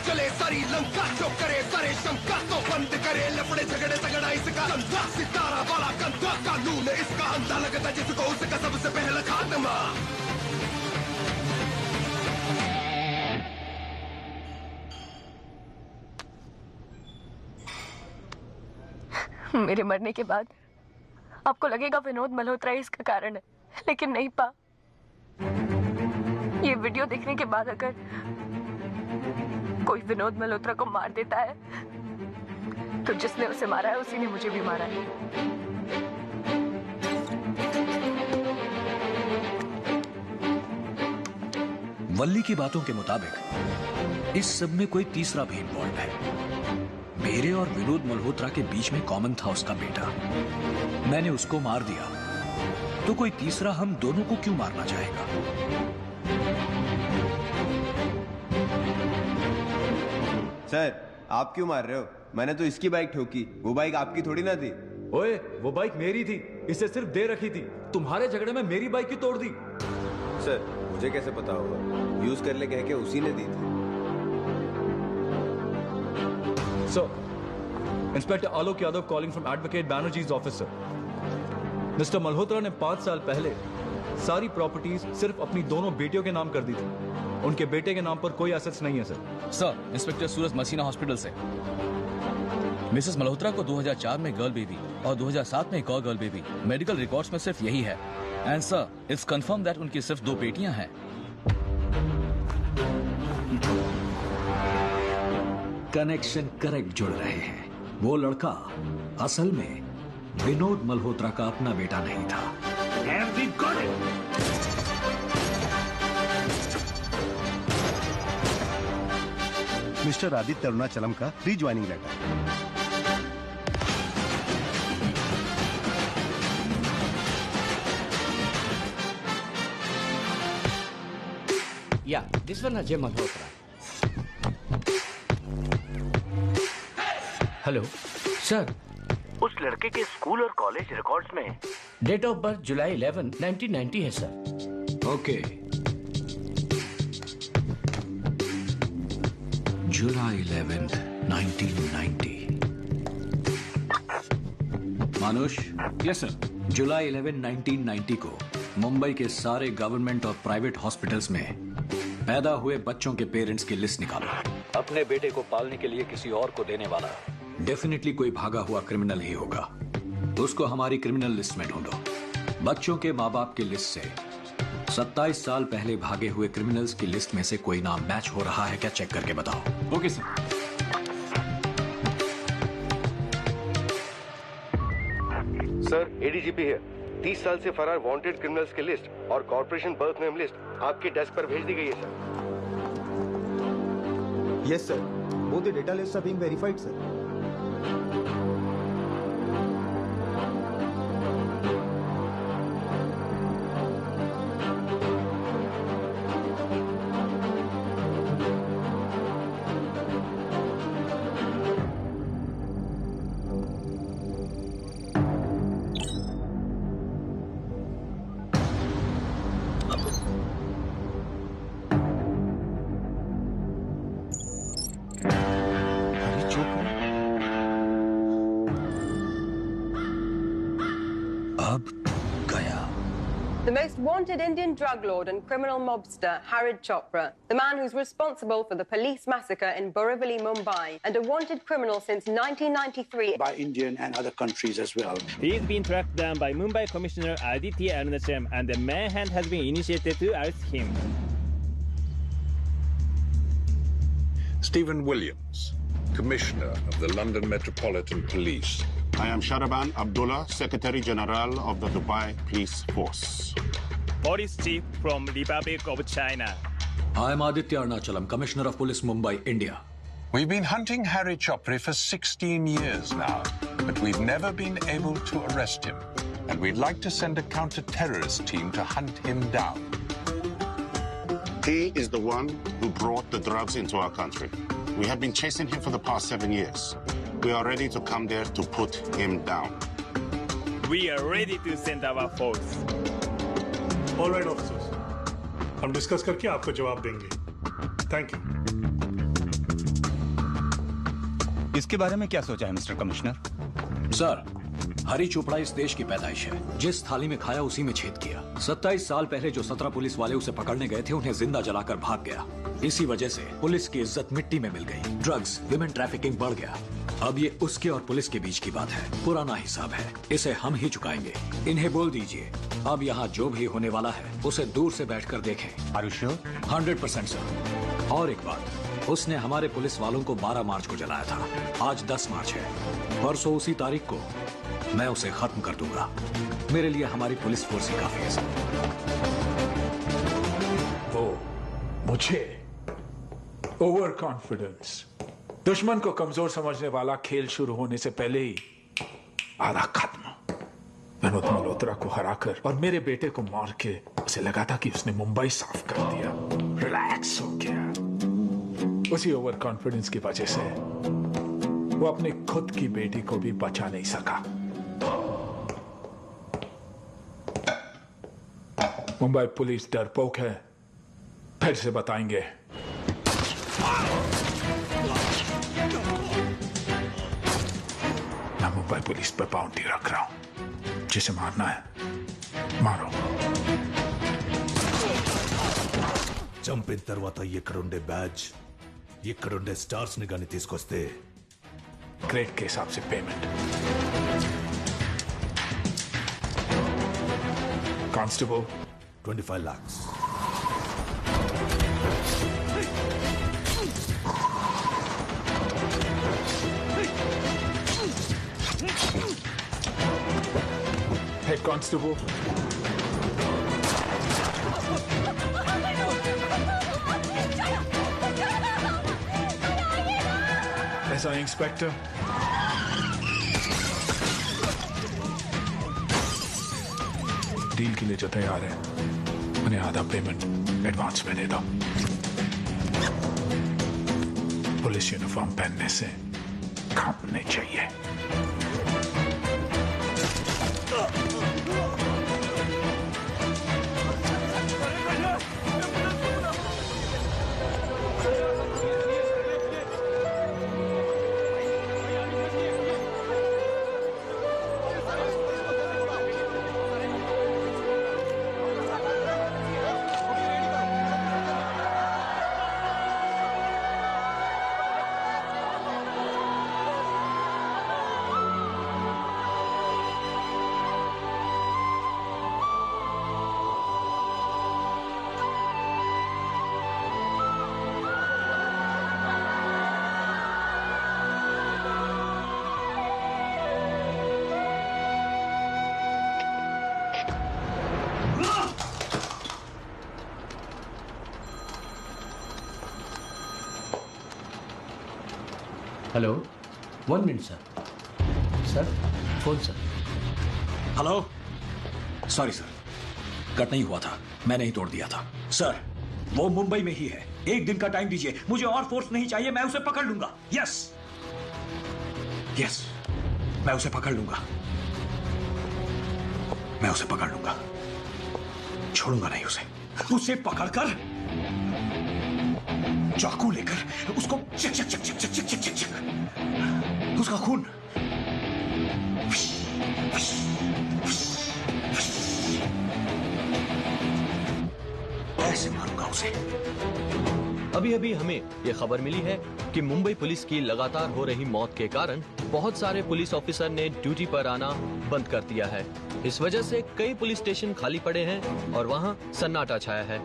चले सारी लंका, जो करे सारे शंका तो बंद करे। लफड़े झगड़े तगड़ा इसका अंधा, सितारा वाला कंधा, कानून इसका अंधा लगता जिसको उसका सबसे पहला खात्मा। मेरे मरने के बाद आपको लगेगा विनोद मल्होत्रा इसका कारण है, लेकिन नहीं पा। ये वीडियो देखने के बाद अगर कोई विनोद मल्होत्रा को मार देता है तो जिसने उसे मारा है उसी ने मुझे भी मारा है। वल्ली की बातों के मुताबिक इस सब में कोई तीसरा भी इन्वॉल्व है। मेरे और विनोद मल्होत्रा के बीच में कॉमन था उसका बेटा। मैंने उसको मार दिया तो कोई तीसरा हम दोनों को क्यों मारना चाहेगा? सर, आप क्यों मार रहे हो? मैंने तो इसकी बाइक ठोकी, वो बाइक आपकी थोड़ी ना थी। ओए, वो बाइक मेरी थी, इसे सिर्फ दे रखी थी। तुम्हारे झगड़े में मेरी बाइक की तोड़ दी। सर, मुझे कैसे पता होगा? यूज कर ले कह के उसी ने दी थी। Sir, inspector Alok Yadav calling from advocate Banerjee's office sir. Mister Malhotra ने 5 साल पहले सारी प्रॉपर्टीज सिर्फ अपनी दोनों बेटियों के नाम कर दी थी। उनके बेटे के नाम पर कोई एसेट्स नहीं है सर। सर, इंस्पेक्टर सूरज मसीना हॉस्पिटल से। मिसेस मल्होत्रा को 2004 में गर्ल बेबी और 2007 में एक और गर्ल बेबी। मेडिकल रिकॉर्ड्स में सिर्फ यही है। And sir, it's confirm that उनकी सिर्फ 2 बेटियां हैं। कनेक्शन करेक्ट जुड़ रहे हैं। वो लड़का असल में विनोद मल्होत्रा का अपना बेटा नहीं था। Have we got it? Mister Aditya Arunachalam का रीज्वाइनिंग लेटर। या this one Ajay Malhotra. Hello sir, उस लड़के के स्कूल और कॉलेज रिकॉर्ड्स में डेट ऑफ बर्थ जुलाई 11, 1990 है सर। ओके, जुलाई 11, 1990। मानुष। Yes sir. जुलाई 11, 1990 को मुंबई के सारे गवर्नमेंट और प्राइवेट हॉस्पिटल्स में पैदा हुए बच्चों के पेरेंट्स की लिस्ट निकालो। अपने बेटे को पालने के लिए किसी और को देने वाला डेफिनेटली कोई भागा हुआ क्रिमिनल ही होगा। उसको हमारी क्रिमिनल लिस्ट में ढूंढो। बच्चों के माँ बाप की लिस्ट से 27 साल पहले भागे हुए क्रिमिनल्स की लिस्ट में से कोई नाम मैच हो रहा है क्या, चेक करके बताओ। Okay sir. सर, एडीजीपी है। 30 साल से फरार वांटेड क्रिमिनल्स की लिस्ट और कॉर्पोरेशन बर्थ नेम लिस्ट आपके डेस्क पर भेज दी गई है sir. Yes sir, both the data list are being verified sir. The most wanted Indian drug lord and criminal mobster, Harid Chopra, the man who's responsible for the police massacre in Borivali, Mumbai, and a wanted criminal since 1993. By Indian and other countries as well. He's been tracked down by Mumbai Commissioner Aditya Arunacham, and the manhunt has been initiated to arrest him. Stephen Williams, Commissioner of the London Metropolitan Police. I am Sharaban Abdullah, Secretary General of the Dubai Police Force. Police Chief from Republic of China. I am Aditya Arunachalam, Commissioner of Police Mumbai, India. We've been hunting Harry Chopra for 16 years now, but we've never been able to arrest him. And we'd like to send a counter-terrorist team to hunt him down. He is the one who brought the drugs into our country. We have been chasing him for the past 7 years. We are ready to come there to put him down. We are ready to send our force. All right, officers. हम discuss करके आपको जवाब देंगे. Thank you. इसके बारे में क्या सोचा है मिस्टर कमिश्नर? सर, हरी चोपड़ा इस देश की पैदाइश है. जिस थाली में खाया उसी में छेद किया. 27 साल पहले जो 17 पुलिस वाले उसे पकड़ने गए थे उन्हें जिंदा जलाकर भाग गया. इसी वजह से पुलिस की इज्जत मिट्टी में मिल गई. ड्रग्स, विमेन ट्रैफिकिंग बढ़ गया. अब ये उसके और पुलिस के बीच की बात है. पुराना हिसाब है, इसे हम ही चुकाएंगे. इन्हें बोल दीजिए अब यहाँ जो भी होने वाला है उसे दूर से बैठकर देखें. Are you sure? 100% सर. और एक बात, उसने हमारे पुलिस वालों को 12 मार्च को जलाया था. आज 10 मार्च है. परसों उसी तारीख को मैं उसे खत्म कर दूंगा. मेरे लिए हमारी पुलिस फोर्स ही काफी है. वो मुझे ओवर कॉन्फिडेंस, दुश्मन को कमजोर समझने वाला खेल शुरू होने से पहले ही आधा खत्म. विनोद मल्होत्रा को हराकर और मेरे बेटे को मार के उसे लगा था कि उसने मुंबई साफ कर दिया. रिलैक्स हो गया. उसी ओवर कॉन्फिडेंस की वजह से वो अपने खुद की बेटी को भी बचा नहीं सका. मुंबई पुलिस डरपोक है. फिर से बताएंगे. मैं मुंबई पुलिस पर बाउंड्री रख रहा हूं. जिसे मारना है मारो. చంపిన తర్వాత ఇక్కడుండే బ్యాడ్జ్, ఇక్కడుండే స్టార్స్ ని గాని తీసుకొస్తే ग्रेड के हिसाब से payment. Constable 25 lakhs. Head constable SI inspector deal के लिए जो तैयार है उन्हें आधा पेमेंट एडवांस में दे दो. पुलिस यूनिफॉर्म पहनने से कांपने चाहिए. Hello, 1 minute sir. Sir phone sir. Hello. Sorry sir, cut नहीं हुआ था. मैंने ही तोड़ दिया था. सर, वो मुंबई में ही है. 1 दिन का टाइम दीजिए. मुझे और फोर्स नहीं चाहिए. मैं उसे पकड़ लूंगा. यस यस, मैं उसे पकड़ लूंगा. मैं उसे पकड़ लूंगा. छोड़ूंगा नहीं उसे. उसे पकड़कर चाकू लेकर उसको चक चक चक चक चक चक चक चक चक. उसका खून कैसे मारूंगा उसे? अभी अभी हमें ये खबर मिली है कि मुंबई पुलिस की लगातार हो रही मौत के कारण बहुत सारे पुलिस ऑफिसर ने ड्यूटी पर आना बंद कर दिया है। इस वजह से कई पुलिस स्टेशन खाली पड़े हैं और वहां सन्नाटा छाया है।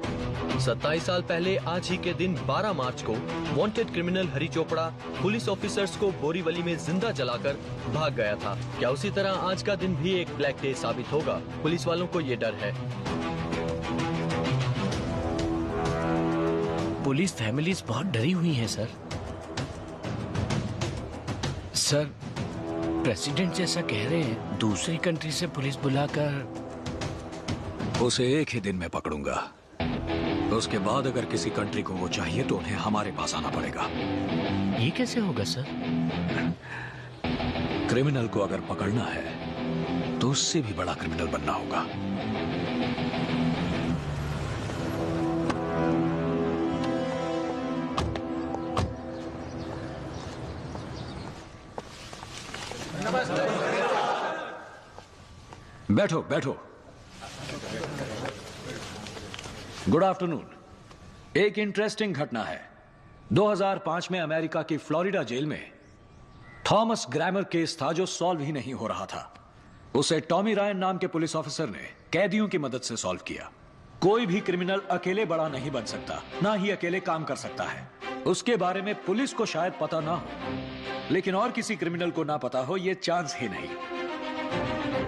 27 साल पहले आज ही के दिन 12 मार्च को वांटेड क्रिमिनल हरी चोपड़ा पुलिस ऑफिसर्स को बोरीवली में जिंदा जलाकर भाग गया था। क्या उसी तरह आज का दिन भी एक ब्लैक डे साबित होगा? पुलिस वालों को ये डर है। पुलिस फैमिलीज बहुत डरी हुई हैं सर। सर, प्रेसिडेंट जैसा कह रहे हैं दूसरी कंट्री से पुलिस बुलाकर उसे एक ही दिन में पकड़ूंगा। उसके बाद अगर किसी कंट्री को वो चाहिए तो उन्हें हमारे पास आना पड़ेगा। ये कैसे होगा सर? क्रिमिनल को अगर पकड़ना है तो उससे भी बड़ा क्रिमिनल बनना होगा। बैठो बैठो। Good afternoon. एक इंटरेस्टिंग घटना है। 2005 में अमेरिका की फ्लोरिडा जेल में थॉमस ग्रैमर केस था जो सॉल्व ही नहीं हो रहा था। उसे टॉमी रायन नाम के पुलिस ऑफिसर ने कैदियों की मदद से सॉल्व किया। कोई भी क्रिमिनल अकेले बड़ा नहीं बन सकता, ना ही अकेले काम कर सकता है। उसके बारे में पुलिस को शायद पता ना हो, लेकिन और किसी क्रिमिनल को ना पता हो ये चांस ही नहीं।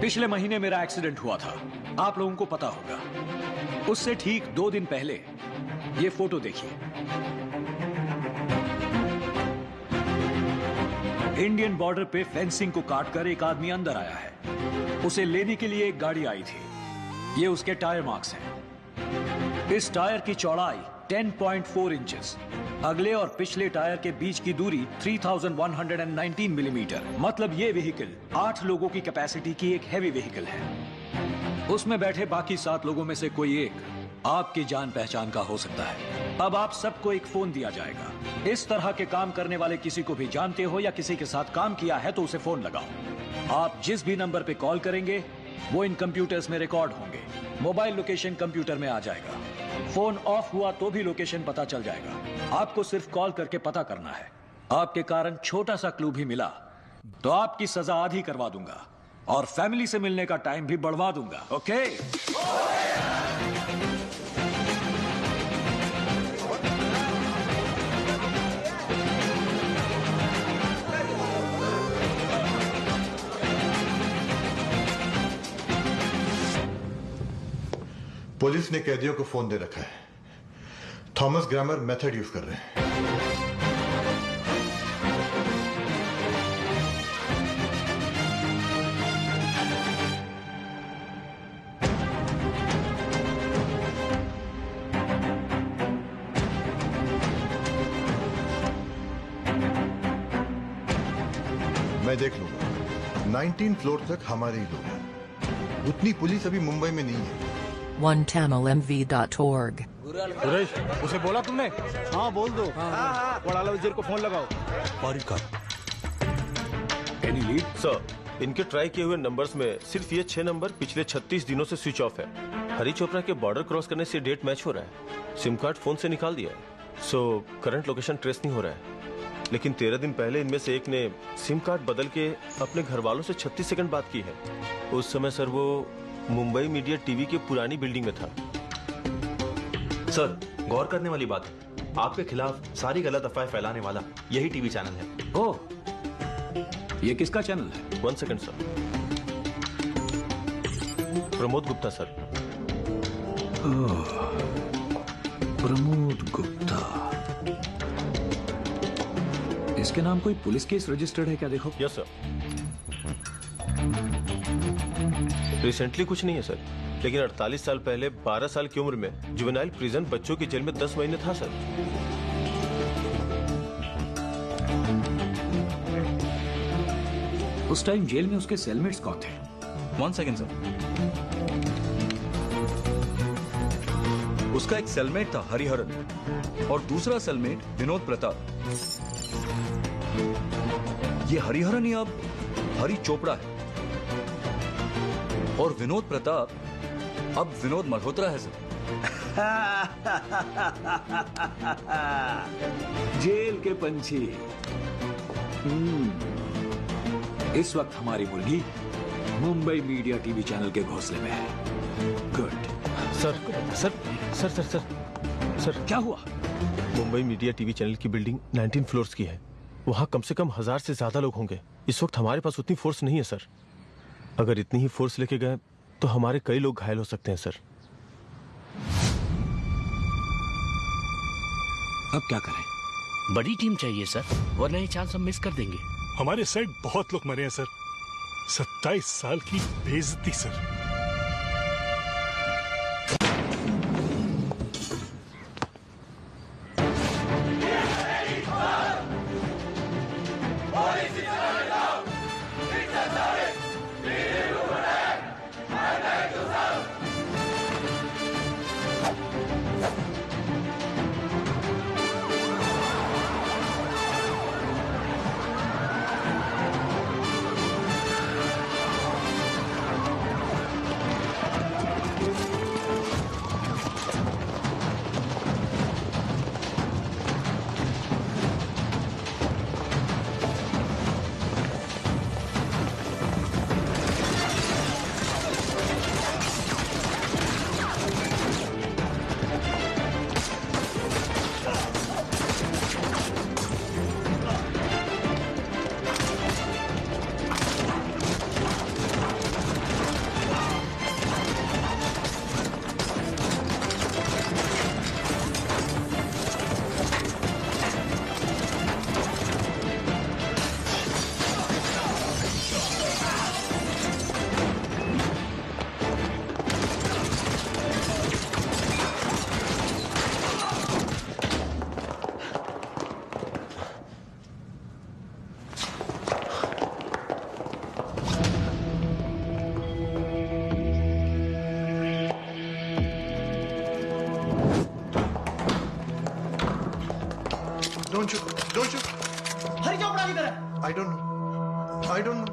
पिछले महीने मेरा एक्सीडेंट हुआ था, आप लोगों को पता होगा। उससे ठीक 2 दिन पहले ये फोटो देखिए। इंडियन बॉर्डर पे फेंसिंग को काटकर एक आदमी अंदर आया है। उसे लेने के लिए एक गाड़ी आई थी। ये उसके टायर मार्क्स हैं। इस टायर की चौड़ाई 10.4 इंचेस, अगले और पिछले टायर के बीच की दूरी 3119 मिलीमीटर। मतलब ये व्हीकल 8 लोगों की कैपेसिटी की एक हैवी व्हीकल है। उसमें बैठे बाकी 7 लोगों में से कोई एक आपकी जान पहचान का हो सकता है। अब आप सबको एक फोन दिया जाएगा। इस तरह के काम करने वाले किसी को भी जानते हो या किसी के साथ काम किया है तो उसे फोन लगाओ। आप जिस भी नंबर पे कॉल करेंगे वो इन कंप्यूटर्स में रिकॉर्ड होंगे। मोबाइल लोकेशन कंप्यूटर में आ जाएगा। फोन ऑफ हुआ तो भी लोकेशन पता चल जाएगा। आपको सिर्फ कॉल करके पता करना है। आपके कारण छोटा सा क्लू भी मिला तो आपकी सजा आधी करवा दूंगा और फैमिली से मिलने का टाइम भी बढ़वा दूंगा। ओके? पुलिस ने कैदियों को फोन दे रखा है। थॉमस ग्रामर मेथड यूज कर रहे हैं। मैं देख लूंगा। 19 फ्लोर तक हमारे ही लोग हैं। उतनी पुलिस अभी मुंबई में नहीं है। OneTamilMV.org। सुरेश, उसे बोला तुमने? हाँ बोल दो। वड़ाला वजीर को फोन लगाओ। Any lead? सर, इनके ट्राई किए हुए नंबर्स में सिर्फ ये 6 नंबर पिछले 36 दिनों से स्विच ऑफ है। हरी चोपड़ा के बॉर्डर क्रॉस करने से डेट मैच हो रहा है। सिम कार्ड फोन से निकाल दिया है, सो करंट लोकेशन ट्रेस नहीं हो रहा है। लेकिन 13 दिन पहले इनमें से एक ने सिम कार्ड बदल के अपने घर वालों से 36 सेकंड बात की है। उस समय सर वो मुंबई मीडिया टीवी की पुरानी बिल्डिंग में था। सर, गौर करने वाली बात, आपके खिलाफ सारी गलत अफवाह फैलाने वाला यही टीवी चैनल है। ओह, ये किसका चैनल है? 1 second sir. Pramod Gupta sir. Pramod Gupta. इसके नाम कोई पुलिस केस रजिस्टर्ड है क्या? देखो। Yes sir. रिसेंटली कुछ नहीं है सर, लेकिन 48 साल पहले 12 साल की उम्र में जुवेनाइल प्रिजन बच्चों की जेल में 10 महीने था सर। उस टाइम जेल में उसके सेलमेट्स कौन थे? 1 सेकंड सर। उसका एक सेलमेट था हरिहरन और दूसरा सेलमेट विनोद प्रताप। ये हरिहरन ही अब हरी चोपड़ा है और विनोद प्रताप अब विनोद मल्होत्रा है सर। जेल के पंछी। इस वक्त हमारी मुर्गी मुंबई मीडिया टीवी चैनल के घोंसले में है। Good. Sir sir sir sir sir sir क्या हुआ? मुंबई मीडिया टीवी चैनल की बिल्डिंग 19 फ्लोर्स की है। वहां कम से कम 1000 से ज्यादा लोग होंगे। इस वक्त हमारे पास उतनी फोर्स नहीं है सर। अगर इतनी ही फोर्स लेके गए तो हमारे कई लोग घायल हो सकते हैं सर। अब क्या करें? बड़ी टीम चाहिए सर, वरना ये चांस हम मिस कर देंगे। हमारे साइड बहुत लोग मरे हैं सर। 27 साल की बेइज्जती सर। Don't you? हरी चोपड़ा किधर है? I don't know. I don't know.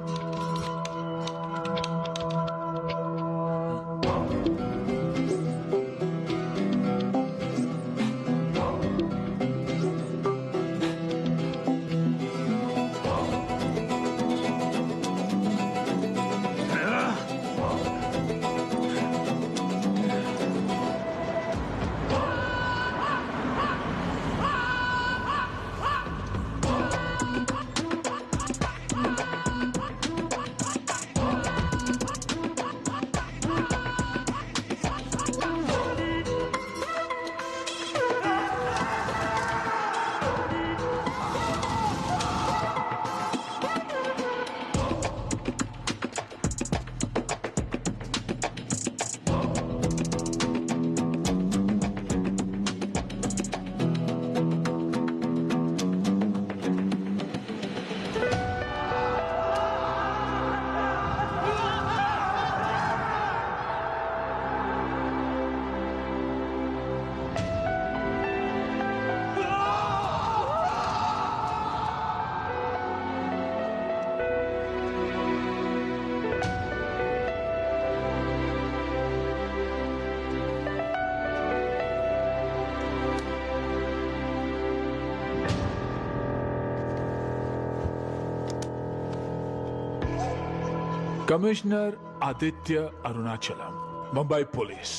Commissioner Aditya Arunachalam, Mumbai police.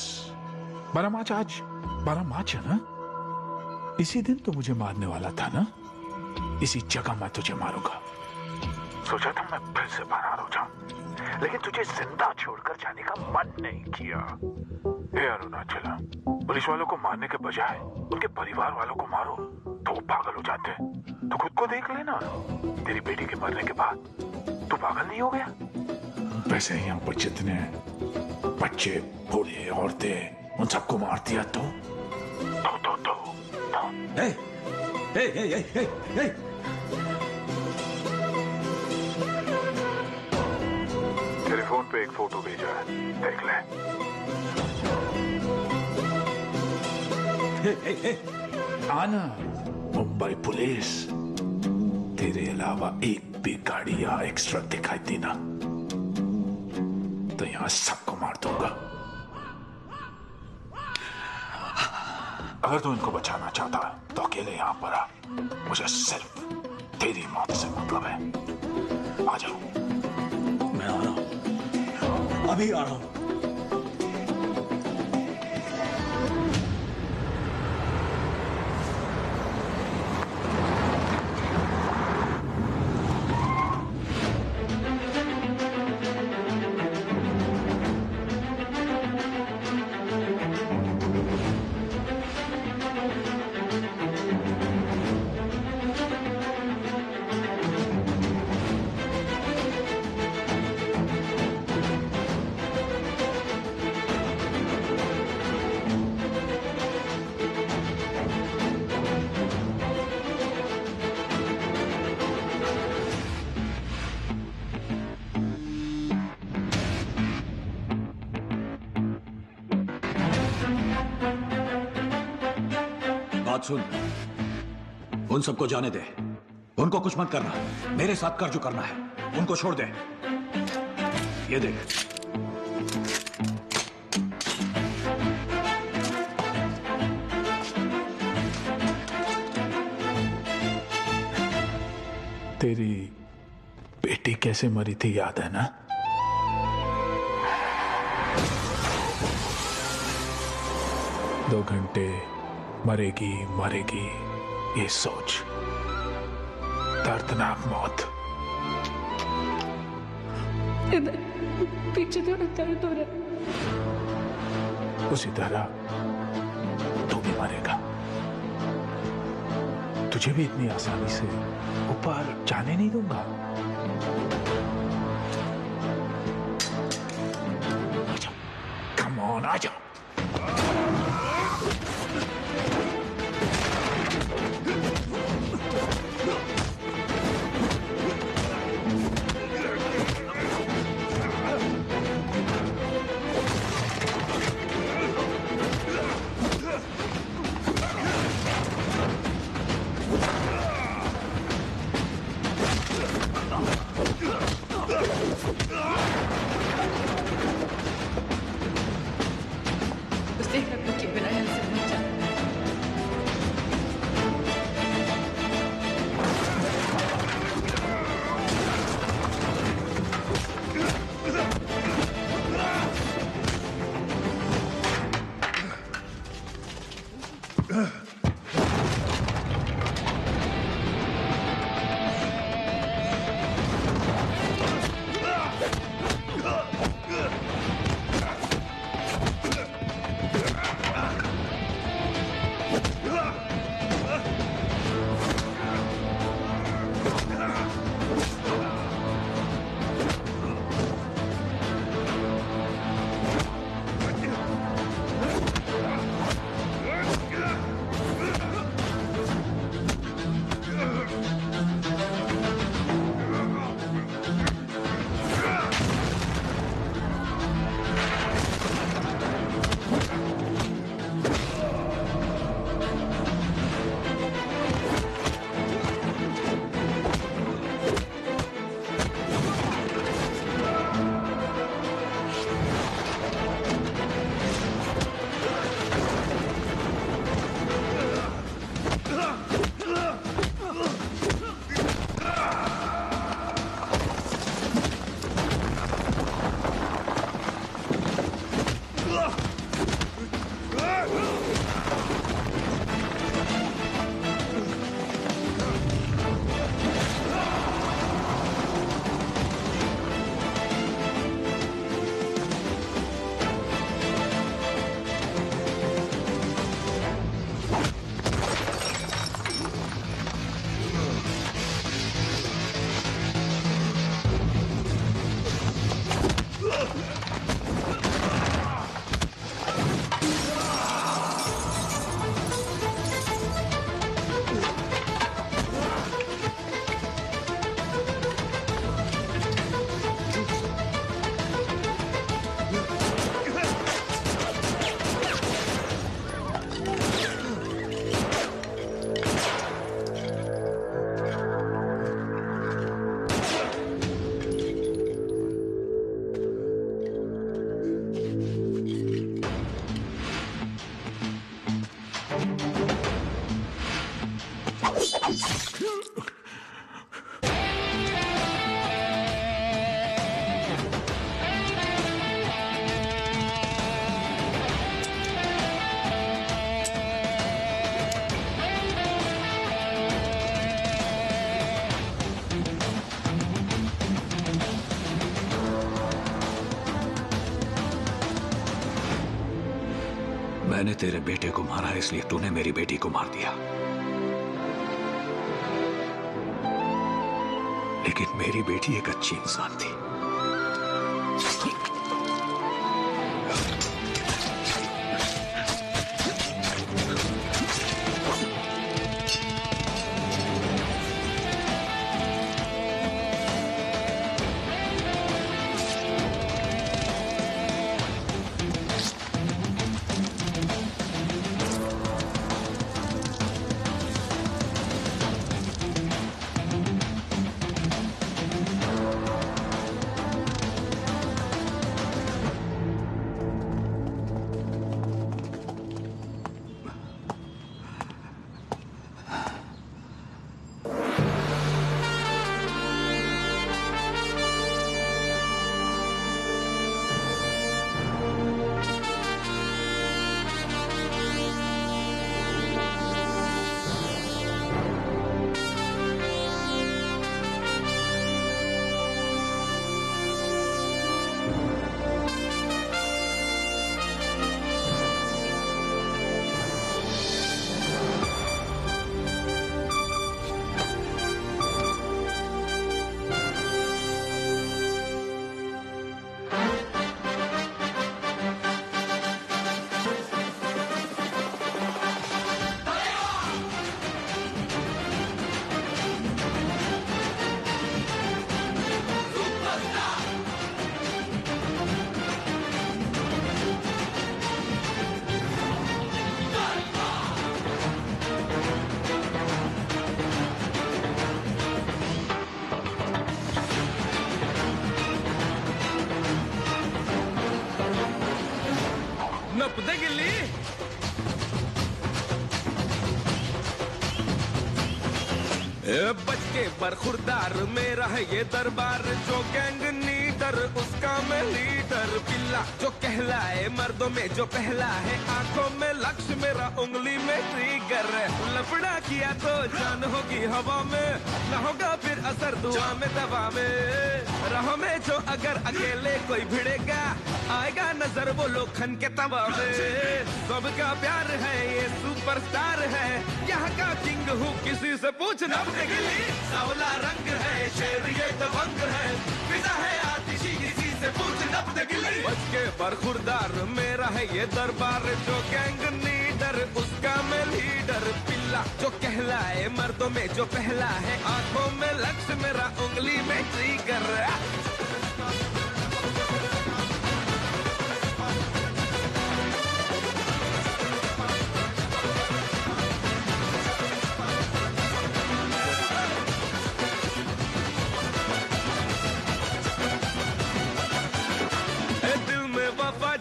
12 मार्च है ना? इसी दिन तो मुझे मारने वाला था ना? इसी जगह मैं तुझे मारूंगा। सोचा था मैं फिर से फरार हो जाऊं, लेकिन तुझे जिंदा छोड़कर जाने का मन नहीं किया। हे अरुणाचलम, पुलिस वालों को मारने के बजाय उनके परिवार वालों को मारो तो वो पागल हो जाते हैं। तो खुद को देख लेना, तेरी बेटी के मरने के बाद तू पागल नहीं हो गया? वैसे ही यहाँ पर जितने बच्चे, बूढ़े, औरतें, उन सबको मार दिया तो। तेरे फोन पे एक फोटो भेजा है, देख ले। आना मुंबई पुलिस, तेरे अलावा एक भी गाड़ी या एक्स्ट्रा दिखाई देना तो यहां सबको मार दूंगा। अगर तू इनको बचाना चाहता है तो अकेले यहाँ पर आ। मुझे सिर्फ तेरी मौत से मतलब है। आ जाओ। मैं आ रहा हूं, अभी आ रहा हूं। बात सुन, उन सबको जाने दे, उनको कुछ मत करना। मेरे साथ कर जो करना है, उनको छोड़ दे। ये देख, तेरी बेटी कैसे मरी थी याद है ना? दो घंटे मरेगी मरेगी ये सोच, दर्दनाक मौत। पीछे थोड़ा दर्द हो रहा है। उसी तरह तू भी मरेगा। तुझे भी इतनी आसानी से ऊपर जाने नहीं दूंगा। कम ऑन, आ जाओ। मैंने तेरे बेटे को मारा इसलिए तूने मेरी बेटी को मार दिया, लेकिन मेरी बेटी एक अच्छी इंसान थी। बच के बरखुरदार मेरा है ये दरबार, जो गैंग लीडर उसका मैं लीडर। पिल्ला जो कहलाए मर्दों में जो पहला है, आंखों में लक्ष्य मेरा उंगली में ट्रिगर। लफड़ा किया तो जान होगी हवा में, न होगा फिर असर दुआ में दवा में। राह में जो अगर अकेले कोई भिड़ेगा, आएगा नजर वो लोखन के तवा में। सबका प्यार है ये सुपरस्टार है, यहाँ का किंग हूँ किसी से पूछना गिली। सावला रंग है शेर ये दबंग है, फिजा है आतिशी किसी से पूछना गिली। बच के बरखुरदार मेरा है ये दरबार, जो गैंग लीडर उसका मैं लीडर। पिल्ला जो कहलाए मर्दों में जो पहला है, आंखों में लक्ष्य मेरा उंगली में ट्रिगर।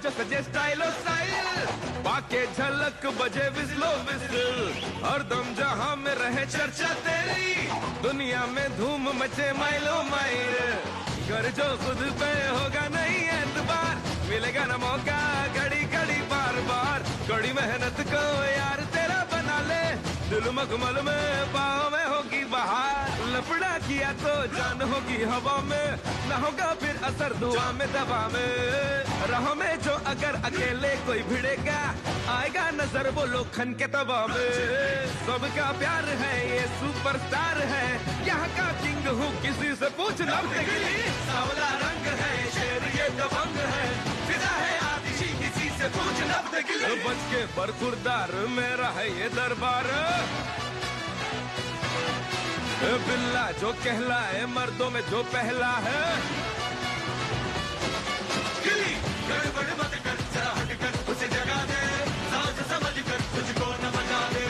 जो सजे स्टाइलो स्टाइल, बाके झलक बजे विस्लो विस्ल। हर दम जहां में रहे चर्चा तेरी, दुनिया में धूम मचे माइलो माइल। कर जो खुद पे होगा नहीं एतबार, मिलेगा ना मौका घड़ी घड़ी बार बार। कड़ी मेहनत को यार तेरा बना ले, दिल मखमल में पाँव में होगी बहार। लफड़ा किया तो जान होगी हवा में, न होगा फिर असर दुआ में दवा में। राह में जो अगर अकेले कोई भिड़ेगा, आएगा नजर वो लोखन के तवा में। सबका प्यार है ये सुपरस्टार है, यहाँ का किंग हूँ किसी से पूछना गिली। सावला रंग है शेर ये दबंग है, फिजा है आतिशी किसी से पूछना गिली। बच के बरखुरदार मेरा है ये दरबार, बिल्ला जो कहलाए मर्दों में जो पहला है। गिली गड़बड़ मत कर, जरा हट कर उसे जगा दे, साज समझ कर तुझको न बजा दे।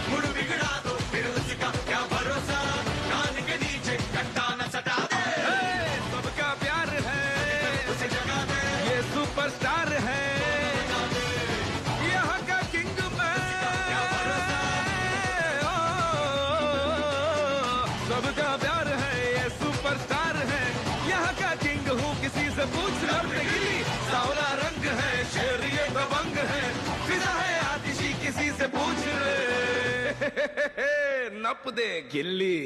मुड़ बिगड़ा दो फिर उसका क्या भरोसा, कान के नीचे कट्टा न सटा दे। सबका प्यार है उसे जगा दे, ये सुपरस्टार है यहाँ का किंग मैं। सबका प्यार है ये सुपरस्टार है, यहाँ का किंग हूँ किसी से पूछना गिली। सावला रंग है शेर ये दबंग है, फिजा है आतिशी किसी से पूछ ले। नप दे गिल्ली।